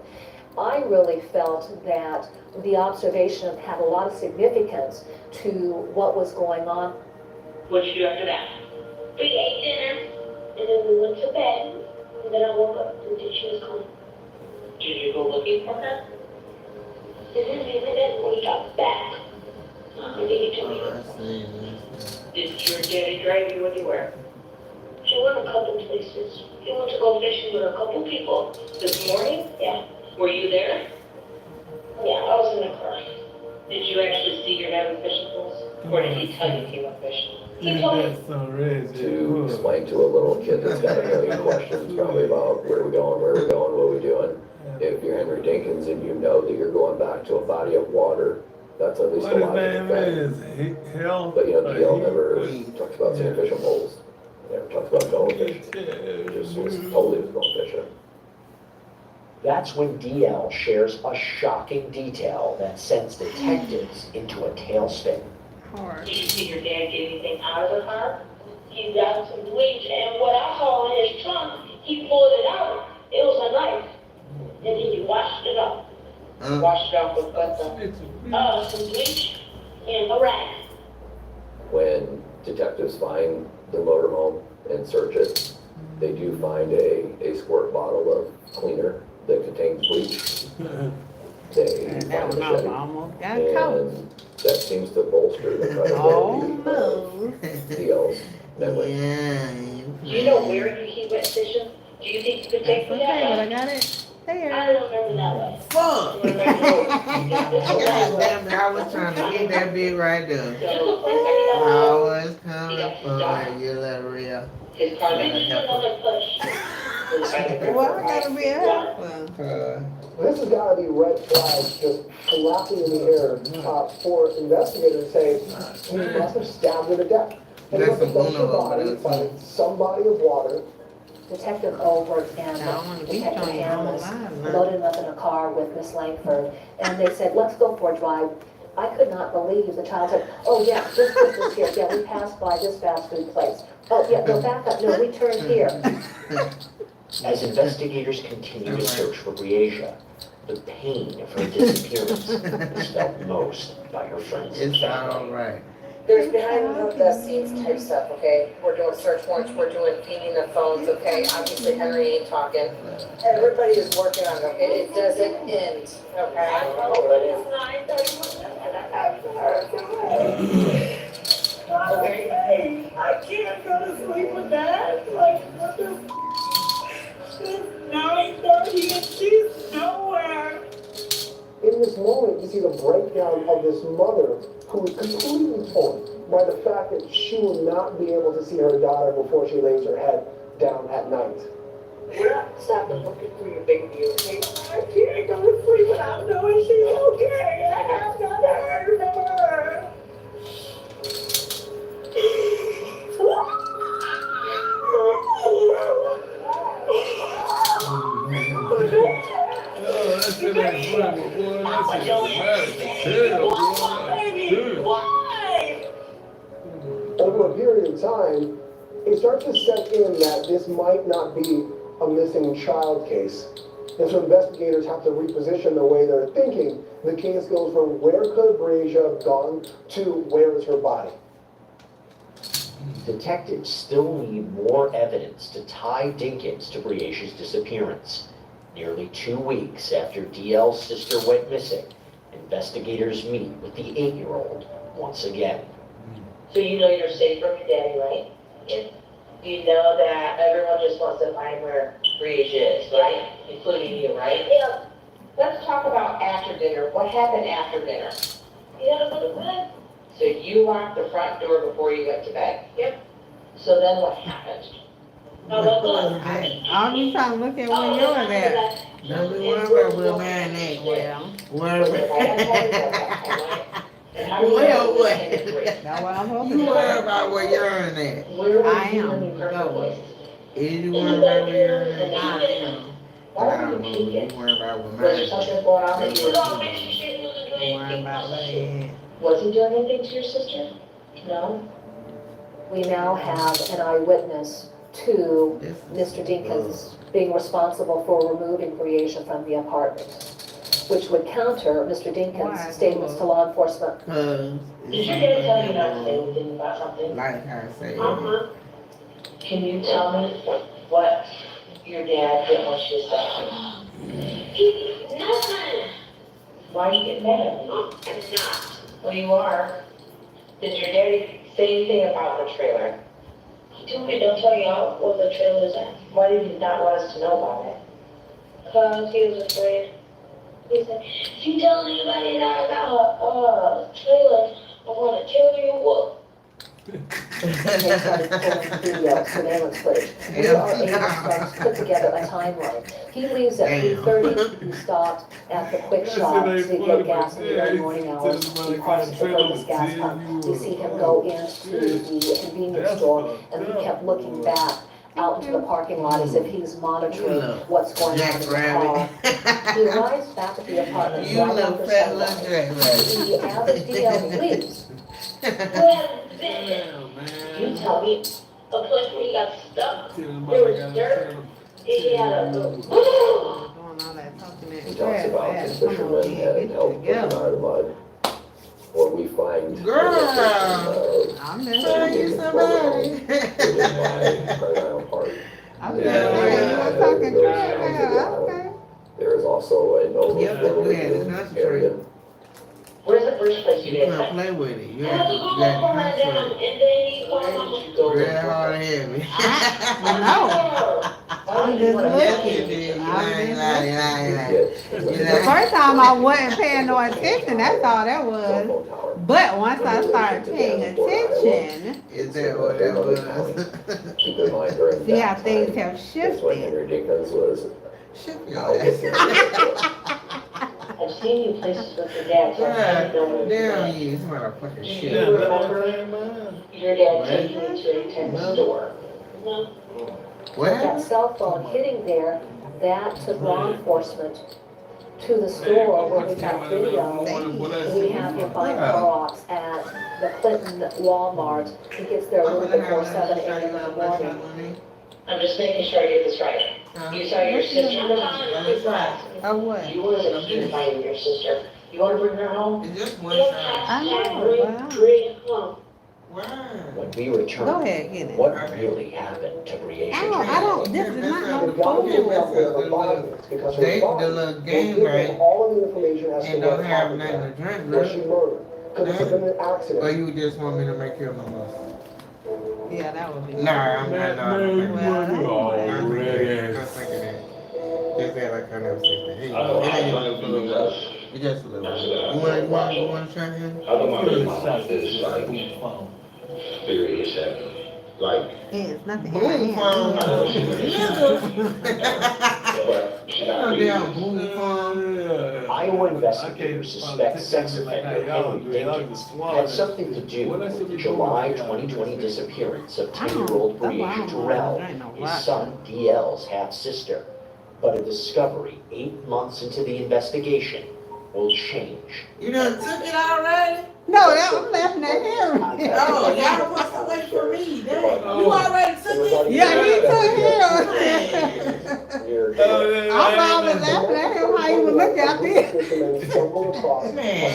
L: I really felt that the observation had a lot of significance to what was going on.
P: What'd you do after that? We ate dinner, and then we went to bed, and then I woke up and she was gone. Did you go looking for her? And then we got back. Did your daddy drive you anywhere? She went a couple places. He went to go fishing with a couple people. This morning? Yeah. Were you there? Yeah, I was in the car. Did you actually see your dad with fishing poles? Or did he tell you he went fishing? He told me.
N: To explain to a little kid that's got a million questions probably about where we're going, what are we doing. If you're Henry Dinkins and you know that you're going back to a body of water, that's at least a logical thing. But you know, DL never talks about seeing fishing poles. Never talks about going fishing. Just was told he was going fishing.
B: That's when DL shares a shocking detail that sends detectives into a tailspin.
P: Did you see your dad get anything out of the car? He got some bleach, and what I saw in his trunk, he pulled it out. It was a knife. And then he washed it off. Washed it off with some bleach and a rag.
N: When detectives find the motorhome and search it, they do find a squirt bottle of cleaner that contains bleach. They find the machete, and that seems to bolster the credibility of DL's memory.
P: Do you know where he went fishing? Do you think you could take me that way?
J: I got it.
P: I don't remember that way.
D: Fuck! Damn it, I was trying to get that big right there. I was coming for you, little real.
P: His car made another push.
J: Well, I gotta be a helper.
K: This has got to be red flags just flapping in the air for investigators to say, he must have stabbed her to death. And
D: That's
K: look at
D: a
K: her body by some body of water.
L: Detective Olbert and Detective Hammond loaded him up in a car with Miss Langford, and they said, let's go for a drive. I could not believe the child said, oh yeah, this here, yeah, we passed by this fast food place. Oh yeah, no, back up, no, we turned here.
B: As investigators continue to search for Briasia, the pain of her disappearance is felt most by her friends and
D: It's
B: family.
D: all right.
F: There's behind the scenes type stuff, okay? We're doing search warrants, we're doing feeding the phones, okay? Obviously Henry ain't talking. Everybody is working on it, okay? It doesn't end, okay?
P: Oh, but it's 9:31 and I haven't heard from her. I can't go to sleep with that. Like, what the it's 9:30 and she's nowhere.
K: In this moment, you see the breakdown of this mother who is completely torn by the fact that she will not be able to see her daughter before she lays her head down at night.
P: Stop looking through your baby, okay?
L: I can't go to sleep without knowing she's okay. I have not heard from her.
Q: Oh, that shit ain't funny, boy. That shit is bad as hell, boy.
P: Why?
K: Over a period of time, it starts to set in that this might not be a missing child case. And so investigators have to reposition the way they're thinking. The case goes from where could Breasia have gone to where is her body?
B: Detectives still need more evidence to tie Dinkins to Breasia's disappearance. Nearly 2 weeks after DL's sister went missing, investigators meet with the 8-year-old once again.
P: So you know you're safe from your daddy, right? Yes. You know that everyone just wants to find where Breasia is, right? Including you, right? Yeah. Let's talk about after dinner. What happened after dinner? You had a go to bed. So you locked the front door before you went to bed? Yep. So then what happened?
J: I'll be trying to look at where yours at.
D: Don't be worried about where mine at.
J: Well,
D: Worry
J: well,
D: what?
J: that's what I'm hoping.
D: You worry about where yours at.
J: I am. Go.
D: Is you worry about where yours at?
J: I am.
D: Nah, boo, you worry about where
P: Was
D: mine
P: there
D: at.
P: something going on that you were
J: Worry about that.
P: Was he doing anything to your sister? No?
L: We now have an eyewitness to Mr. Dinkins being responsible for removing Breasia from the apartment, which would counter Mr. Dinkins' statements to law enforcement.
D: Cause
P: Did your dad tell you not to say anything about something?
D: like I said,
P: Can you tell me what your dad didn't want you to say? Nothing. Why are you getting mad at me? I'm not. Well, you are. Did your daddy say anything about the trailer? He told me don't tell y'all what the trailer is at. Why did he not want us to know about it? Because he was afraid. He said, if you tell anybody that about trailer, I'm going to kill you. What?
L: They started pulling the surveillance footage. We are able to put together a timeline. He leaves at 8:30. He stopped at the quick shop to get gas in the early morning hours. He parks at the furthest gas pump. We see him go into the convenience store, and he kept looking back out into the parking lot as if he's monitoring what's going on in the car. He arrives back at the apartment
D: you
L: right
D: little
L: after
D: fat little
L: sunrise.
D: dress
L: The average DL leaves.
P: You tell me a place where he got stuck. There was dirt. He had a
J: Doing all that talking
N: He
J: that
N: talks about
J: crap.
N: the fishermen and help put them out of the mud. Where we find
D: girl.
J: I'm just
D: Tell you somebody.
J: I'm just talking crap now. Okay.
N: There is also a no
D: Yep,
N: limit
D: yeah, it's not
N: area.
P: Where's the first place you
D: You
P: did
D: can't
P: that?
D: play with it. You
P: How
D: have
P: to
D: to
P: go
D: get
P: up and down,
D: it.
P: and then he called you go.
D: Real hard heavy.
J: No. I'm just looking. The first time I wasn't paying no attention, that's all that was. But once I started paying attention,
D: Is that what that was?
N: Keep in mind during
J: see how
N: that
J: things
N: time,
J: have
N: is when
J: shifted.
N: Henry Dickens was
D: Shut your
N: out
D: ass.
N: with the
P: I've seen you places with your dad, so I
D: God
P: know where you're
D: damn
P: going.
D: you, motherfucking
P: Do
D: shit.
P: you remember your dad taking you to a tennis store? No.
D: What
L: That
D: happened?
L: cell phone hitting there, that took law enforcement to the store where we got video. We have him buying Clorox at the Clinton Walmart. He gets there a little before 7 a.m. in the morning.
P: I'm just making sure I get this right. You saw your sister.
J: Oh, what?
P: You was accused by your sister. You want to bring her home?
D: It's just one time.
J: I know.
P: Bring her home.
B: When we return,
J: Go ahead, get it.
B: what really happened to Breasia?
J: I don't, this is not
K: The
J: no
K: guy came
J: fool.
K: up with her body because her
D: They, the
K: body
D: little
K: will
D: game
K: give
D: right,
K: them all of the information as to
D: and
K: what
D: don't have
K: happened
D: nothing
K: there.
D: to drink,
K: Was she
D: look.
K: murdered? Could this have been an
D: Or
K: accident?
D: you just want me to make you a mama?
J: Yeah, that would be.
D: Nah, I'm not.
J: Well,
D: I'm thinking that. Just that like I never said that. Hey, it ain't even a little bit. It's just a little bit. You want to try him?
O: I don't mind if my life is like theory is happening. Like,
J: It's nothing.
D: Boom phone.
B: Iowa investigators suspect sex offender Henry Dinkins had something to do with the July 2020 disappearance of 10-year-old Breasia Terrell, his son DL's half-sister. But a discovery 8 months into the investigation will change.
D: You done took it already?
J: No, I'm laughing at him.
D: Oh, y'all supposed to wait for me. You already took it?
J: Yeah, he took him. I'm always laughing at him how he would look out there.
D: Man.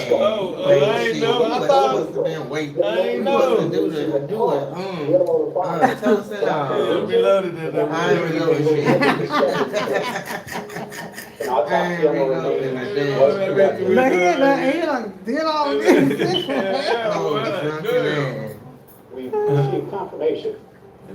Q: I ain't know. I thought.
D: Wait.
Q: I ain't know.
D: Do it. Toast it on.
Q: Reloaded it.
D: I ain't reloaded shit.
B: An autopsy on the remains was conducted.
J: But he done did all of this.
B: We've received confirmation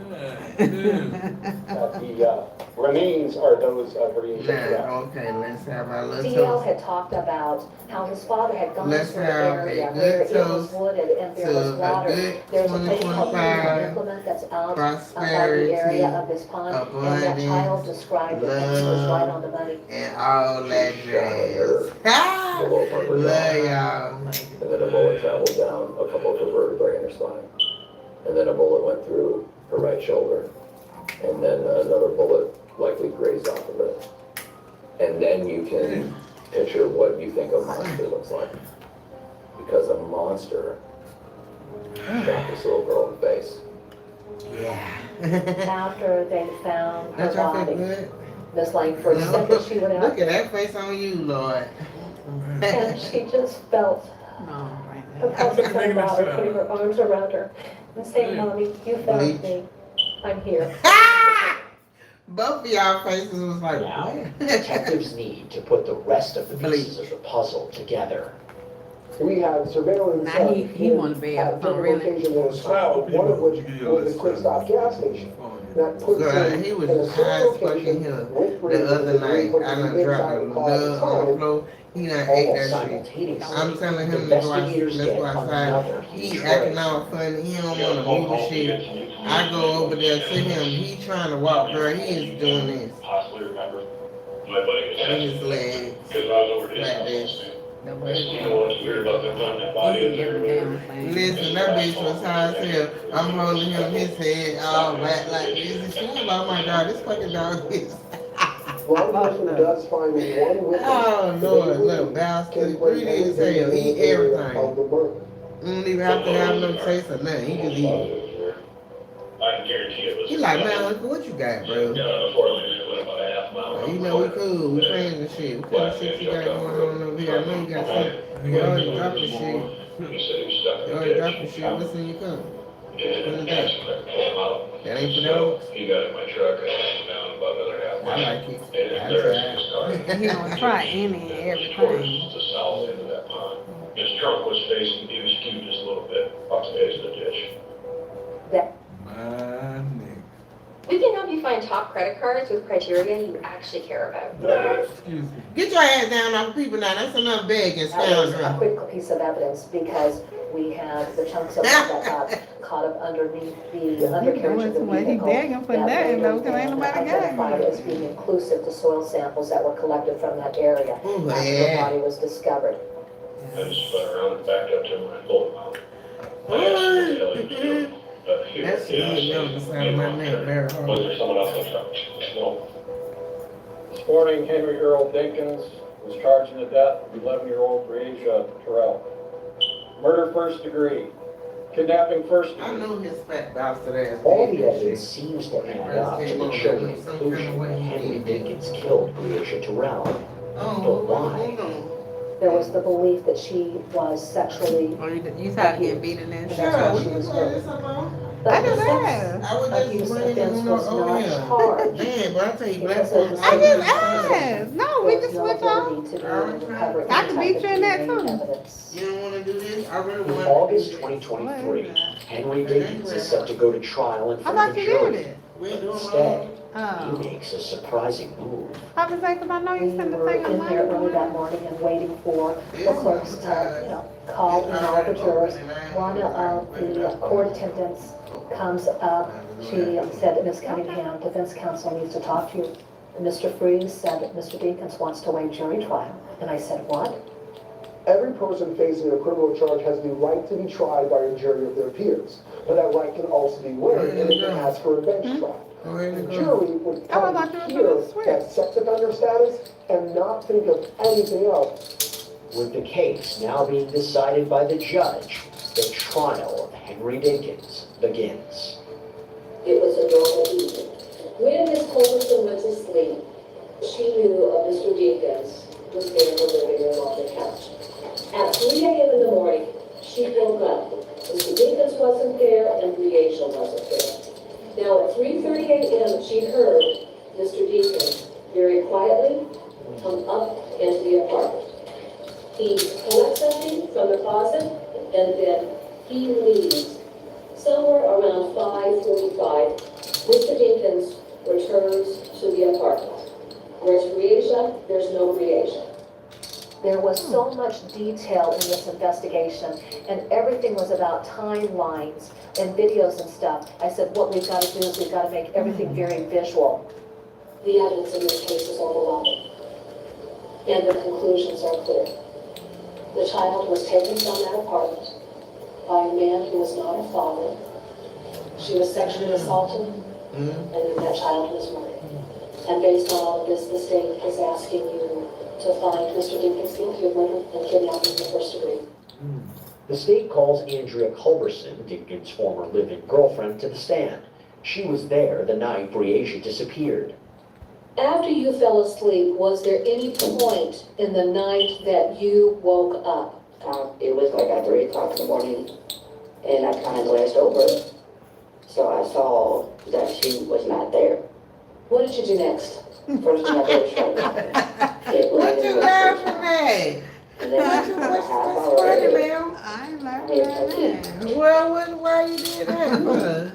B: that the remains are those of Breasia Terrell.
D: Okay, let's have our little
L: DL
D: toast.
L: had talked about how his father had gone
D: Let's
L: to the
D: have
L: area
D: a
L: where
D: good
L: it was
D: toast
L: wooded and there was
D: to a
L: water.
D: good
L: There's a place called the
D: 2025
L: implement that's out by
D: prosperity,
L: the area of this pond, and that child described it, and he was right on the money.
D: And all that jazz. Love y'all.
N: And then a bullet traveled down a couple of her vertebrae in her spine. And then a bullet went through her right shoulder. And then another bullet likely grazed off of it. And then you can picture what you think a monster looks like. Because a monster shot this little girl in the face.
D: Yeah.
L: After they found her
D: Don't y'all feel
L: body,
D: good?
L: just like for a second she went out
D: Look at that face on you, Lord.
L: and she just felt the presence of God putting her arms around her and saying, Mommy, you found me. I'm here.
D: Both of y'all faces was like,
B: Now,
D: what?
B: detectives need to put the rest of the pieces of the puzzle together.
K: We have surveillance.
J: Now he want to be out for really.
K: Locations in his town, one of which was a quick stop gas station. That puts him
D: He was
K: in a
D: high
K: safe
D: as fucking
K: location
D: here
K: with
D: the other night.
K: which
D: I
K: is
D: done dropped a
K: inside the car at the
D: love on the
K: time.
D: floor. He done ate that shit.
B: Simultaneously,
D: I'm telling him to go outside.
B: investigators
D: Let's
B: get
D: go outside.
B: another
D: He
B: huge
D: acting
B: break.
D: all funny. He don't want to move the shit. I go over there to him. He trying to walk, girl. He is doing this.
O: Possibly remember. My buddy was
D: With his legs.
O: because I was over to his
D: Like
O: house.
D: this.
O: You know what's weird about them finding that body in there?
D: Listen, that bitch was high as hell. I'm holding him his head all back like this. And she's like, oh my God, this fucking dog is.
K: Law enforcement does find one witness.
D: Oh Lord, look, bastard. Greedy as hell. Eat everything. Don't even have to have no taste or nothing. He just eat it.
O: I can guarantee it was.
D: He like, man, look what you got, bro.
O: Before we went about a half mile.
D: You know we cool, we friends and shit. What kind of shit you got going on over here? I know you got something. You always dropping shit. You always dropping shit. What's in your cup? What is that? That ain't for dogs?
O: He got in my truck and went down about another half mile.
D: I like it.
O: And there his car.
J: He gonna try any and
O: Towards
J: everything.
O: the south end of that pond. His trunk was facing, he was skewed just a little bit, up to the edge of the ditch.
R: We can help you find top credit cards with criteria you actually care about.
D: Get your ass down off people now. That's enough begging.
L: That was a quick piece of evidence because we have the chunks of wood that got caught up underneath the undercarriage of the vehicle.
J: He begging for nothing though, because ain't nobody got
L: identified as being inclusive to soil samples that were collected from that area after the body was discovered.
O: I just spun around and backed up to him and I pulled him out. I asked him what the hell he was doing.
D: That's the on the side of my neck, very hard.
O: Was there someone else in the truck? No.
E: This morning, Henry Earl Dinkins was charged in the death of 11-year-old Breasia Terrell. Murder first degree, kidnapping first degree.
D: I know his fat bastard ass.
B: All the evidence seems to add up to the chilling conclusion that Henry Dinkins killed Breasia Terrell. But why?
L: There was the belief that she was sexually
J: You thought he had beaten that shit.
L: That's why she was murdered. But the sex abuse offense was not charged.
D: Man, but I tell you, black
L: because of
D: folks.
L: the
J: I just asked. No, we
L: There
J: just
L: was no
J: switch off.
L: ability to recover
J: I can
L: any
J: beat
L: type
J: you in that
L: of
J: too.
L: DNA evidence.
D: You don't want to do this? I really
B: In
D: want
B: August 2023, Henry Dinkins is set to go to trial in
J: I
B: front
J: thought
B: of a
J: you
B: jury.
J: did it.
B: Instead,
J: Oh.
B: he makes a surprising move.
J: I was like, 'cause I know
L: We
J: you sent the
L: were
J: thing
L: in there early that
J: online.
L: morning and waiting for the clerks to, call in all the jurors. One of the court attendants comes up, she said, Ms. Cunningham, defense counsel needs to talk to you. And Mr. Freeze said that Mr. Deakins wants to waive jury trial. And I said, what?
K: Every person facing a criminal charge has the right to be tried by a jury of their peers, but that right can also be waived and they can ask for a bench trial. The jury would probably hear that sex offender status and not think of anything else.
B: With the case now being decided by the judge, the trial of Henry Dinkins begins.
S: It was a normal evening. When Miss Culberson went to sleep, she knew Mr. Dinkins was there in the living room on the couch. At 3 a.m. in the morning, she woke up. Mr. Dinkins wasn't there and Breasia wasn't there. Now at 3:30 a.m. she heard Mr. Dinkins very quietly come up into the apartment. He collects something from the closet and then he leaves. Somewhere around 5:45, Mr. Dinkins returns to the apartment. Where's Breasia? There's no Breasia.
L: There was so much detail in this investigation, and everything was about timelines and videos and stuff. I said, what we've got to do is we've got to make everything very visual.
S: The evidence in this case is overwhelming, and the conclusions are clear. The child was taken from that apartment by a man who was not her father. She was sexually assaulted, and then that child was murdered. And based on all of this, the state is asking you to find Mr. Dinkins guilty of murder and kidnapping in the first degree.
B: The state calls Andrea Culberson, Dinkins' former live-in girlfriend, to the stand. She was there the night Breasia disappeared.
S: After you fell asleep, was there any point in the night that you woke up?
G: It was like at 3 o'clock in the morning, and I kind of glanced over, so I saw that she was not there.
S: What did you do next?
G: First thing I did was try to it was
D: What you laughing at?
G: and then
D: What's funny, ma'am? I ain't laughing at that. Well, why you did that?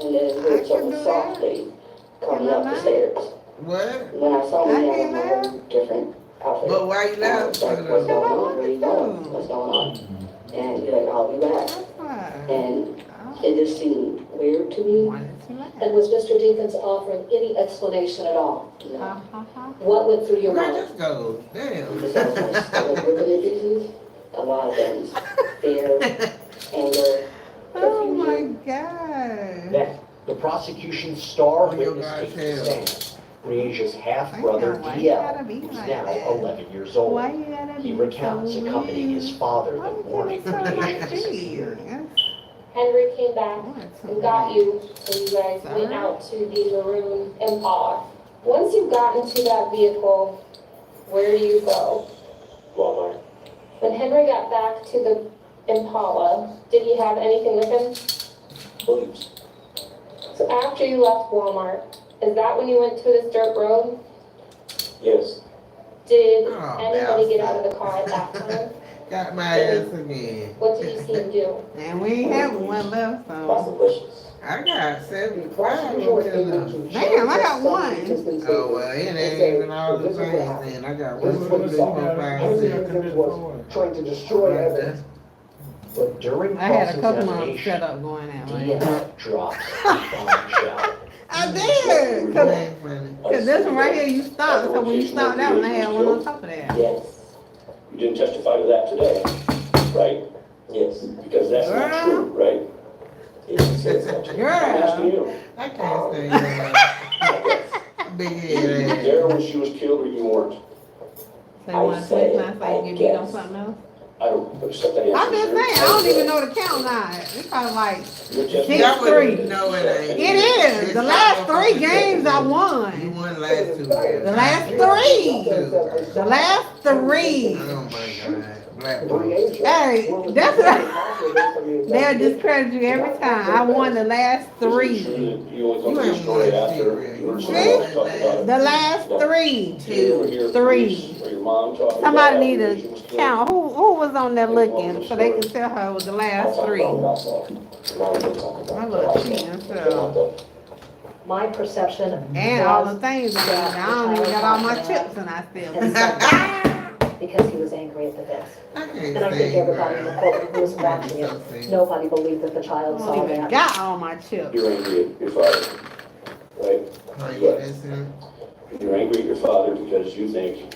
G: and then heard something softly coming up the stairs.
D: What?
G: When I saw him in a different outfit.
D: But why you
G: I was like, what's going on? Where you going?
D: laughing?
G: What's going on? And he's like, I'll be back. And it just seemed weird to me.
S: And was Mr. Dinkins offering any explanation at all?
G: No.
S: What went through your mind?
D: Just go. Damn.
G: Because I was like, I was looking at these, a lot of things. Fear, anger,
D: Oh my
G: confusion.
D: God.
B: Then, the prosecution's star witness takes the stand. Breasia's half-brother, DL, who's now 11 years old. He recounts accompanying his father the morning Breasia disappeared.
F: Henry came back and got you, and you guys went out to the maroon Impala. Once you got into that vehicle, where do you go?
O: Walmart.
F: When Henry got back to the Impala, did he have anything with him?
O: Beliefs.
F: So after you left Walmart, is that when you went to this dirt road?
O: Yes.
F: Did
D: Oh,
F: anybody get out of the car at that time?
D: Got my ass again.
F: What did you see him do?
D: And we ain't have one left,
O: Lots
D: so.
O: of bushes.
D: I got 75.
K: Prosecution was able to
D: Damn, I got
K: some
D: one.
K: existing
D: Oh, well,
K: statements
D: it
K: and
D: ain't
K: say,
D: even all the
K: this is what
D: things
K: happened.
D: then. I got
K: This is what
D: 1,
K: you
D: 2,
K: saw.
D: 3, 4, 5,
K: Henry
D: 6.
K: Dinkins was trying to destroy evidence.
B: But during
J: I had a couple of them set
B: cross-examination,
J: up going that way.
B: DL drops a bombshell.
J: I did, cause this one right here, you stopped, so when you stopped that one, I had one on top of that.
O: Yes. You didn't testify to that today, right? Yes. Because that's not true, right? Yes, it's not true. I'm asking you.
D: I can't say that. Big
O: You
D: head
O: were
D: ass.
O: there when she was killed or you weren't?
J: So you wanna switch my so you can get on something else?
O: I don't accept that answer.
J: I'm just saying, I don't even know the count now. It's probably like
O: You're just-
J: 6-3.
D: No, it ain't.
J: It is. The last 3 games I won.
D: You won the last 2.
J: The last 3. The last 3.
D: Oh my God. Black boy.
J: Hey, that's what they'll discredit you every time. I won the last 3.
O: You only come to the story after you were
J: See?
O: talking about it.
J: The last 3.
O: You were here
J: 3.
O: or your mom talking
J: Somebody
O: about
J: need
O: it.
J: to count. Who was on there looking so they can tell her it was the last 3. My little chin, so.
L: My perception
J: And all
L: was
J: the things I
L: that
J: don't even got all my chips and I still.
L: because he was angry at the vet.
D: I can't
L: And I think
D: stand
L: everybody in the courtroom who was watching it, nobody believed that the
J: I
L: child
J: don't
L: saw
J: even
L: that.
J: got all my chips.
C: You're angry at your father, right? Yes. You're angry at your father because you think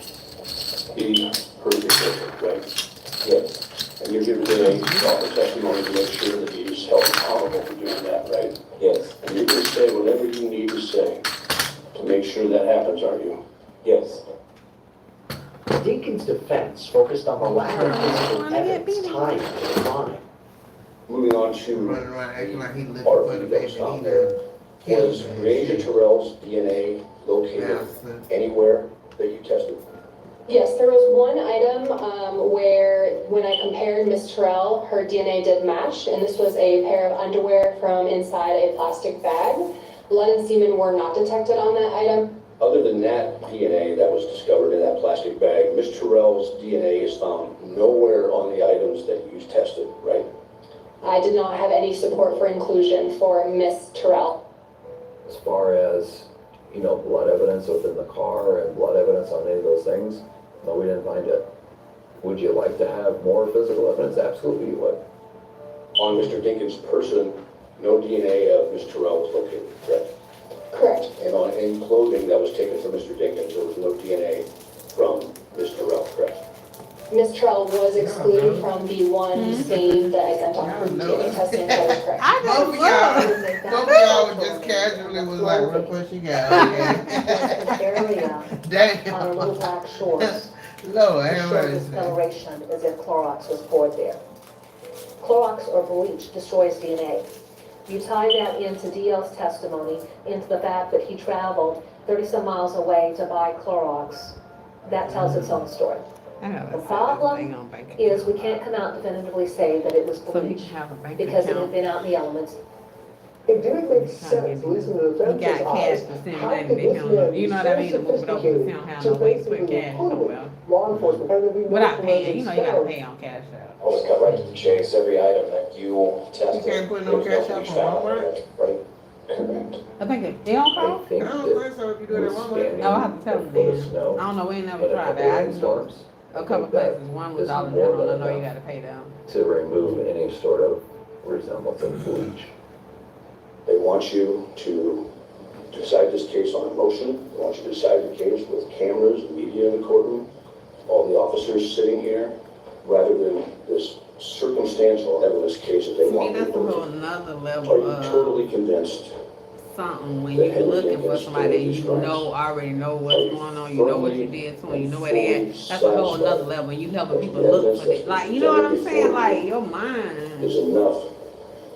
C: he hurt your sister, right? Yes. And you're here today to offer testimony to make sure that he's held accountable for doing that, right? Yes. And you're going to say whatever you need to say to make sure that happens, aren't you? Yes.
B: Dinkins' defense focused on the lack of physical evidence tying to the crime.
C: Moving on to the RV that was found there. Was Raja Terrell's DNA located anywhere that you tested?
S: Yes, there was one item where when I compared Miss Terrell, her DNA did match, and this was a pair of underwear from inside a plastic bag. Blood and semen were not detected on that item.
C: Other than that DNA that was discovered in that plastic bag, Miss Terrell's DNA is found nowhere on the items that you tested, right?
S: I did not have any support for inclusion for Miss Terrell.
N: As far as, blood evidence within the car and blood evidence on any of those things, no, we didn't find it. Would you like to have more physical evidence? Absolutely you would.
C: On Mr. Dinkins' person, no DNA of Miss Terrell was located, correct?
S: Correct.
C: And on any clothing that was taken from Mr. Dinkins, there was no DNA from Miss Terrell, correct?
S: Miss Terrell was excluded from the one stain that I sent on her DNA testing, that is correct.
D: Both of y'all just casually was like, look what she got. Damn.
L: On a little black shorts.
D: Lord,
L: To show discoloration as if Clorox was poured there. Clorox or bleach destroys DNA. You tie that into DL's testimony, into the fact that he traveled 30-some miles away to buy Clorox. That tells its own story. The problem is we can't come out definitively say that it was bleach because it had been out in the elements.
T: It didn't make sense, at least in the defense's eyes, how could this man be so sophisticated to basically include law enforcement and then we know
J: Without
T: from
J: paying,
T: his
J: you gotta
T: story.
J: pay on Cash App.
M: I'll just cut right to the chase. Every item that you tested.
D: You can't put no Cash App on Walmart?
M: Right? Correct.
J: I think they don't call?
D: I don't think so if you do it at Walmart.
J: Oh, I have to tell them then. I don't know, we ain't never tried that. I just know a couple places, one was Dollar General, I know you gotta pay them.
N: To remove any sort of resemblance of bleach.
C: They want you to decide this case on emotion. They want you to decide the case with cameras, media in the courtroom, all the officers sitting here, rather than this circumstantial evidence case that they
J: To me,
C: want you
J: that's a
C: to
J: whole
C: believe.
J: nother
C: Are
J: level
C: you
J: of
C: totally convinced?
J: something when you're looking for somebody that you know, already know what's going on, you know what you did to them, you know where they at. That's a whole nother level. You helping people look for it. Like, you know what I'm saying? Like, your mind
C: Is enough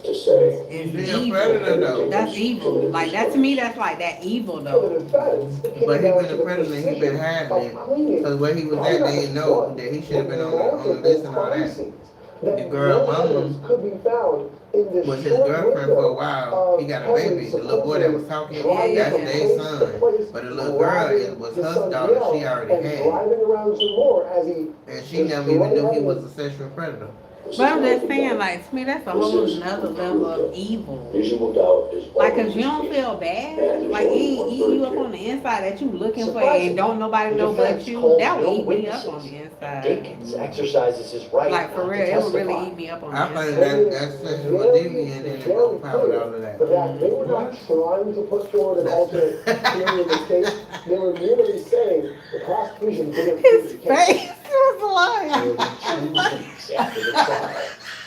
C: to say.
J: is
D: He's a
J: evil.
D: predator though.
J: That's evil. Like, that to me, that's like that evil
T: For
J: though.
T: the defense, it
D: But he
T: came down
D: been
T: to
D: a
T: the
D: predator, he been
T: precision
D: hiding it.
T: of cleaning.
D: Cause where he was at, they didn't know that he should have been on the list and all that. The girl mama
T: could be found in this
D: was his
T: short
D: girlfriend for a
T: window
D: while. He got a baby. The little boy that was talking, that's their son. But the little girl, it was her daughter she already had.
T: Driving around some more as he
D: And she never even knew he was a sexual predator.
J: But I'm just saying, like, to me, that's a whole nother level of evil.
C: Reasonable doubt is
J: Like, cause you don't feel bad. Like, it ain't eating you up on the inside that you looking for and don't nobody know but you. That would eat me up on the inside.
B: Dinkins exercises his right
J: Like, for
B: not
J: real,
B: to
J: it would really
B: testify.
J: eat me up on
D: I
J: the
D: think
J: inside.
D: that's sexual deviant and it overpowered all of that.
T: But that they were not trying to put forward an alternate theory in the case. They were merely saying the prosecution didn't prove the case.
J: Face was
B: Nearly
J: lying.
B: 2 weeks after the trial,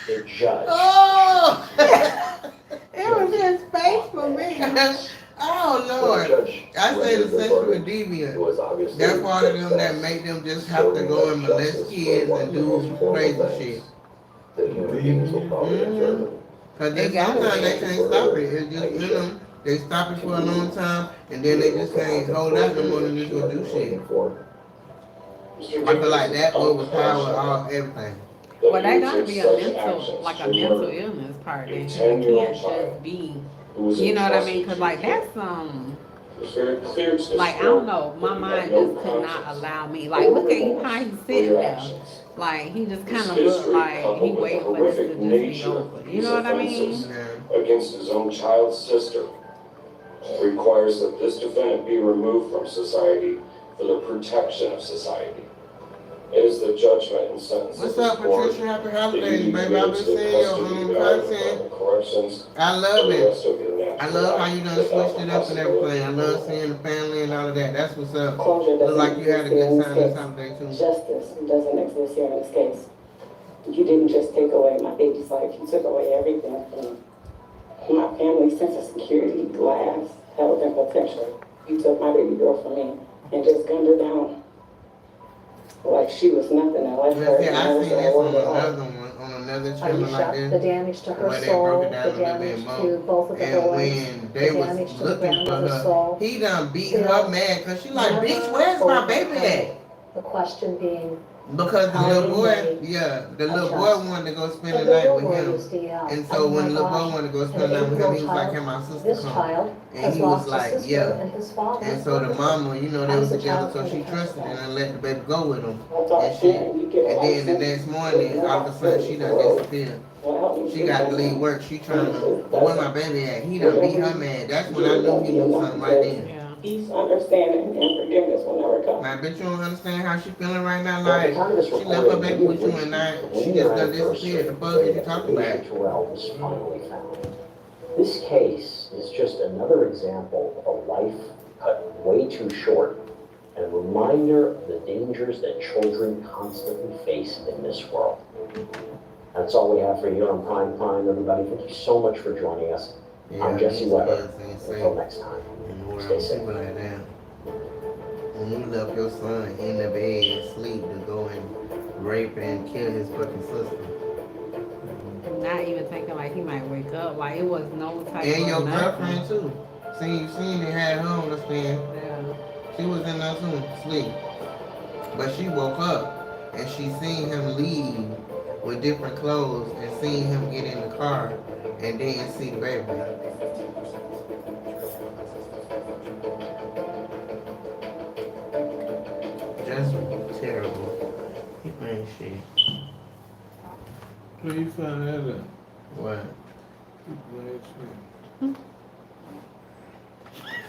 B: the judge
D: Oh!
J: It was his face for me.
D: Oh Lord. I say the sexual deviant. That's part of them that make them just have to go and molest kids and do crazy shit. Cause they sometimes they can't stop it. It's just in them. They stop it for a long time and then they just can't hold out no more and just go do shit. I feel like that overpower all everything.
J: Well, that gotta be a mental, like a mental illness part. That you can't just be, you know what I mean? Cause like that's like I don't know, my mind just could not allow me. Like look at how he's sitting there. Like he just kind of looked like he waiting for this to just be over. You know what I mean?
C: Against his own child's sister requires that this defendant be removed from society for the protection of society. It is
M: the judgment and sentence.
D: What's up, Patricia? Happy holidays, baby. I've been seeing your content. I love it. I love how you done switched it up and everything. I love seeing the family and all of that. That's what's up. Look like you had a good time this holiday too.
G: Justice doesn't exist here in this case. You didn't just take away my baby's life, you took away everything from my family's sense of security, glass, health, and potential. You took my baby girl from me and just gunned her down like she was nothing. I left her.
D: Yeah, I seen this on another one, on another channel like this.
L: The damage to her
D: where they
L: soul,
D: broke it down
L: the
D: a little bit
L: damage
D: more.
L: to both of the
D: And
L: boys,
D: when they
L: the
D: was
L: damage to the
D: looking for
L: grandmother's
D: her,
L: soul.
D: he done beat
L: Still
D: her mad because she like, bitch, where's my baby at?
L: The question being,
D: Because the
L: how
D: little
L: do
D: boy,
L: they
D: yeah, the little
L: adjust?
D: boy wanted to go spend
L: But
D: the night
L: real
D: with
L: world
D: him.
L: is DL.
D: And so
L: Oh
D: when
L: my
D: the little boy
L: gosh,
D: wanted to go
L: an
D: spend the night with him, he was
L: 8-year-old
D: like,
L: child,
D: can my sister
L: this
D: come?
L: child
D: And
L: has
D: he was
L: lost his
D: like,
L: sister
D: yeah.
L: and his father.
D: And so the mama, you know, they was
L: As a
D: together,
L: child
D: so she
L: from
D: trusted
L: Pakistan.
D: and let the baby go with him. And then the next morning, all of a sudden, she done disappeared. She got to leave work. She trying to, but where my baby at? He done beat her mad. That's when I knew he knew something right then.
G: Peace, understanding, and forgiveness will never come.
D: My bitch, you don't understand how she feeling right now.
B: Now, at
D: Like,
B: the time of this
D: she left her
B: recording,
D: baby
B: we
D: with you
B: reached
D: and now
B: the
D: she just done
B: anniversary
D: disappeared. The
B: of
D: fuck
B: the
D: is
B: day
D: you
B: that
D: talking about?
B: Felicia Terrell was finally found. This case is just another example of a life cut way too short and a reminder of the dangers that children constantly face in this world. That's all we have for you on Prime Time, everybody. Thank you so much for joining us. I'm Jesse Weber. Until next time, stay safe.
D: Like that. When you left your son in the bed asleep to go and rape and kill his fucking sister.
J: Not even thinking like he might wake up. Like it was no type
D: And
J: of
D: your
J: nothing.
D: girlfriend too. Seen they had her on the stand.
J: Yeah.
D: She was in there too, asleep. But she woke up and she seen him leave with different clothes and seen him get in the car and then see the baby. Just terrible. He ain't shit.
Q: Where you found that at?
D: What?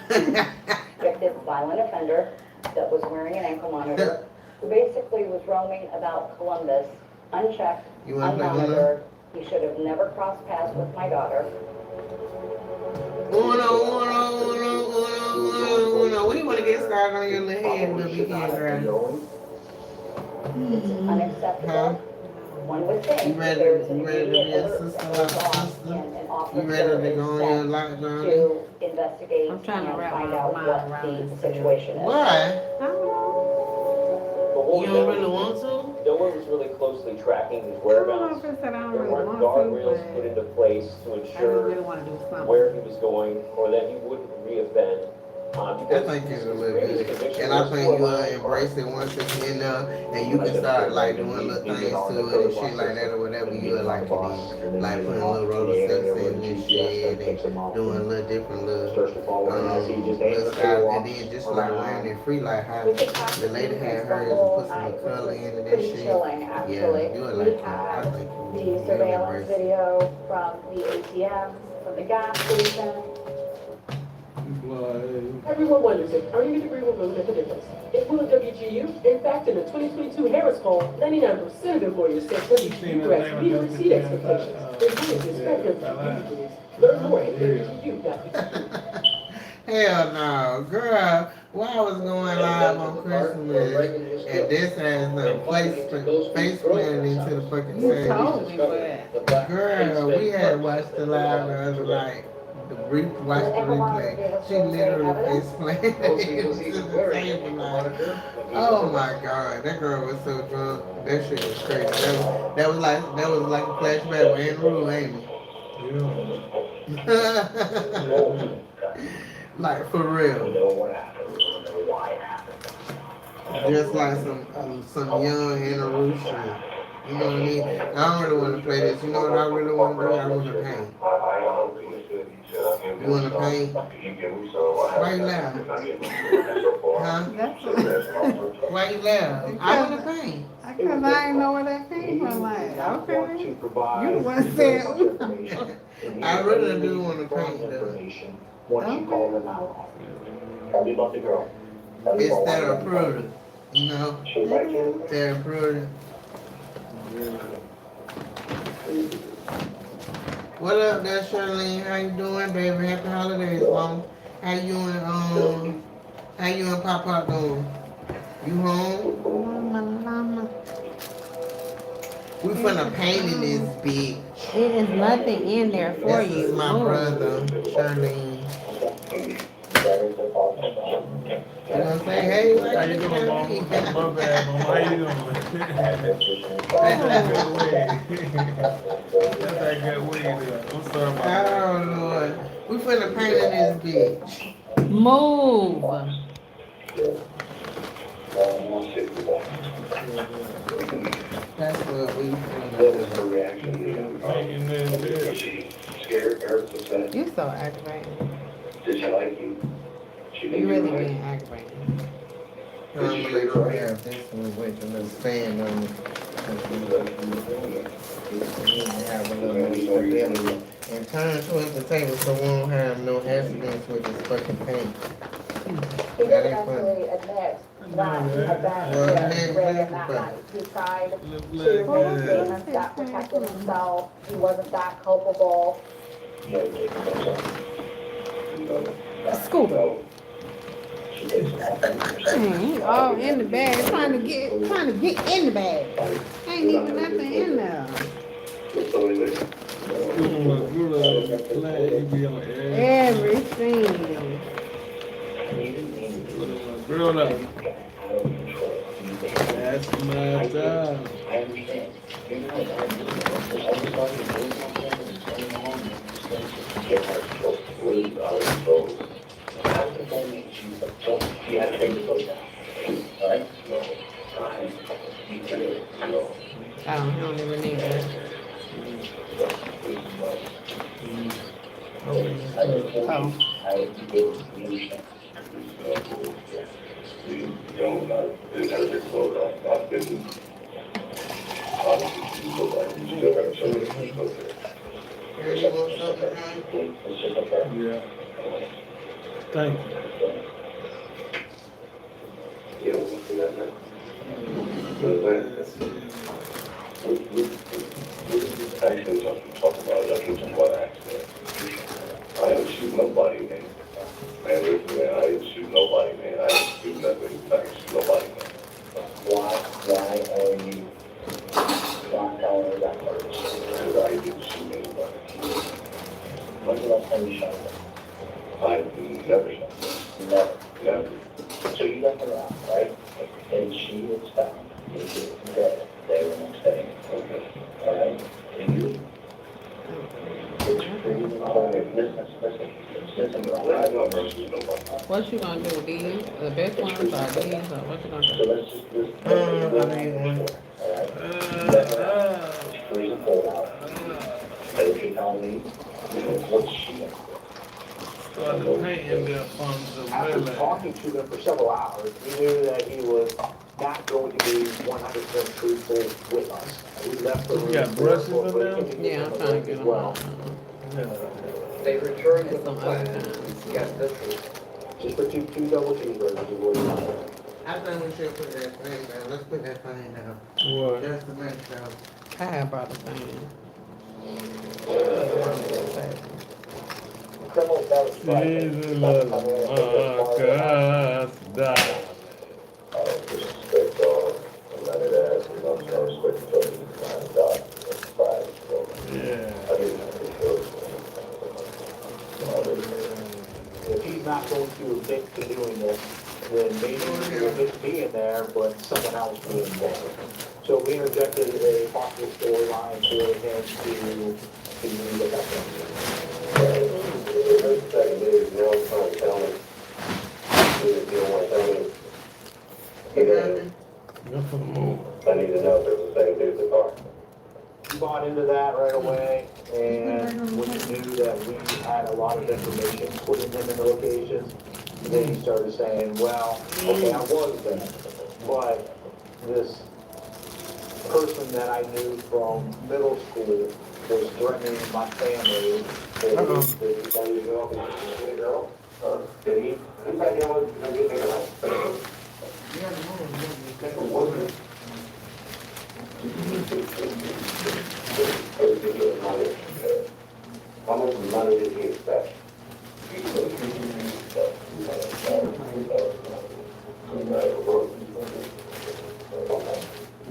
L: Convicted violent offender that was wearing an ankle monitor, who basically was roaming about Columbus, unchecked,
D: You wanna play Uno?
L: unmonitored. He should have never crossed paths with my daughter.
D: Uno. We want to get started on your little head, little big head, girl.
L: It's unacceptable.
D: Huh?
L: One would think
D: You ready
L: there's an
D: to be
L: immediate
D: a
L: alert
D: sister,
L: that goes
D: like
L: off
D: sister?
L: and an
D: You
L: officer
D: ready to go on your
L: is
D: life
L: sent
D: journey?
L: to investigate
J: I'm trying to
L: and
J: wrap
L: find
J: my
L: out
J: mind
L: what
J: around
L: the
J: this.
L: situation is.
D: Why?
J: I don't know.
D: You don't really want to?
B: No one was really closely tracking his
J: I don't know
B: whereabouts.
J: if it's that I don't
B: There
J: really
B: weren't
J: want to,
B: guardrails put
J: but
B: into place to
J: I just
B: ensure
J: really want to do something.
B: where he was going or that he wouldn't reoffend.
D: I
B: Because
D: think it's a
B: his
D: little
B: previous
D: good.
B: conviction
D: And I
B: was
D: think
B: for
D: you'll
B: violent
D: embrace it once it's in there and you can start like doing little things to it and shit like that or whatever you'll like it in. Like putting little roller six in and shit and doing a little different little little style and then just like wearing it free like how the lady had hers and put some color in it and
L: Pretty
D: shit.
L: chilling, actually.
D: Yeah, you'll
L: We
D: like it. I
L: have
D: think
L: the surveillance video from the ATM, from the gas station.
U: Everyone wonders if earning a degree will really make a difference. It will at WGU. In fact, in the 2022 Harris poll, 99% of employers said WGU grads meet or exceed expectations. Employees expect them to degrees. Learn more at WGU.edu.
D: Hell no, girl. While I was going live on Christmas, and this has the face planted into the fucking
J: You told
D: stage.
J: me, but
D: Girl, we had watched the live the other night. Watched the replay. She literally face planted into the table. Like, oh my god, that girl was so drunk. That shit was crazy. That was like a flashback with Andrew, ain't it? Like for real. Just like some young Andrew shit. You know what I mean? I don't really want to play this. You know what I really want to do? I want to paint. You want to paint? Why you laugh? Huh? Why you laugh? I want to paint.
J: because I didn't know where that came from. Like, okay, you the one said.
D: I really do want to paint though.
B: Once you call them out. We love the girl.
D: It's therapeutic. You know, therapeutic. What up, there, Charlene? How you doing, baby? Happy holidays, mom. How you and Papa doing? You home? Mama. We finna paint in this bitch.
J: It is nothing in there for
D: This
J: you.
D: is my brother, Charlene. You gonna say, hey,
Q: How you doing, mama? My bad, mama. How you doing? That's that good way. That's that good way there. I'm sorry about that.
D: Oh, Lord. We finna paint in this bitch.
J: Move.
D: That's what we
J: You so aggravating.
C: Did you like you?
J: You really being aggravating.
D: I'm gonna let you have this one with a little sand on it. Have a little more stability. And turn towards the table so we won't have no accidents with this fucking paint.
L: He did eventually admit that he had been with Reagan that night. He tried to make statements that protected himself. He wasn't that culpable.
J: Scooter. He all in the bag, trying to get in the bag. Ain't even nothing in there. Everything.
Q: Girl up. That's my job.
B: I understand. You know that. How could that make you so you have to take the clothes down? Alright?
J: I don't even need that. Oh.
Q: Yeah. Thank you.
C: I didn't shoot nobody, man. Man, listen, man, I didn't shoot nobody, man. I didn't shoot nothing. I didn't shoot nobody, man.
B: Why are you not telling her that first?
C: Because I didn't shoot anybody.
B: When's the last time you shot her?
C: I never shot.
B: Never.
C: Never.
B: So you left her out, right? And she was found dead there the next day.
C: Okay.
B: Alright? And you? It's pretty listen.
J: What you gonna do? These the best ones or these or what you gonna do?
B: So let's just freeze and pull out. And if you tell me, what's she gonna do?
Q: Started painting their funds of
I: After talking to them for several hours, we knew that he was not going to be 100% truthful with us. We left the room.
Q: You got brushes in there?
J: Yeah, I'm trying to get them well.
I: They returned with the plan. Yes, that's true. Just for two double cheeseburgers, you will.
D: I think we should put that thing down. Let's put that thing down.
Q: What?
D: That's the next down.
J: I had brought the thing.
Q: Jesus, Lord, die.
I: If he's not going to admit to doing this, then maybe he'll admit to being there, but someone else being involved. So we interjected a possible storyline for him to look at that.
C: I need to know if there's a second dude in the car.
I: We bought into that right away, and when he knew that we had a lot of information, putting him in the locations, then he started saying, well, okay, I was there, but this person that I knew from middle school was threatening my family. Did he tell you the girl? Did he? He said he was going to get me.
C: How much money did he expect?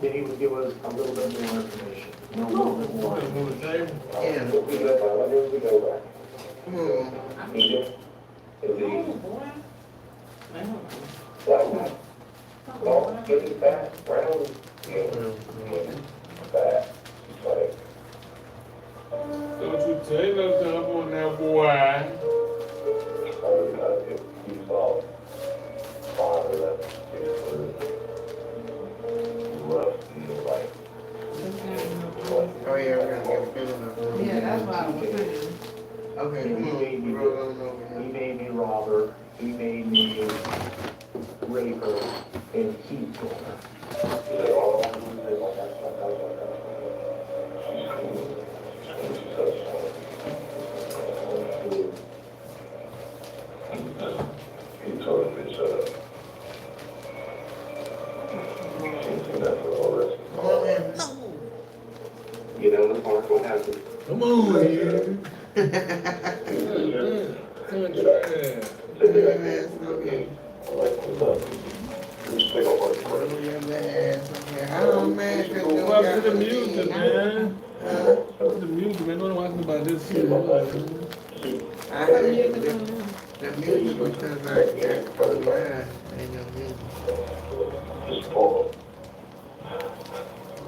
I: Then he would give us a little bit more information. A little bit more.
D: Yeah.
C: Egypt is the black man. Well, getting back round, back, like.
Q: Don't you take no time on that boy.
D: Oh yeah, we're gonna get a feeling of it.
J: Yeah, that's what I was saying.
D: Okay,
I: He
D: come on.
I: made me,
D: Roll on over
I: he
D: here.
I: made me robber, he made me raper, and he killed her.
C: He totally shut up. That's all this.
D: Come on in.
C: You know, the park will have to.
Q: Come on, man.
D: How mad you
Q: What's to the music, man? What's the music, man? Don't watch about this shit.
D: I heard the music because I got mad. Ain't no music.
C: Just Paul.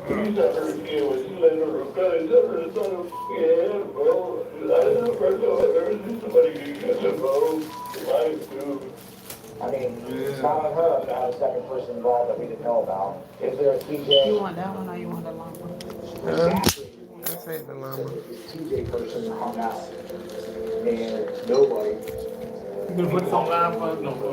C: He's never again with you let her reply. He's never done a yeah, bro. That's the first time I've ever seen somebody get catch a bro. Life, dude.
I: I mean, it's not on her, not a second person involved that we didn't know about. Is there a TJ?
J: You want that one or you want the long one?
D: I say the llama.
I: This TJ person hung out, and nobody.
Q: You gonna put some live on? No.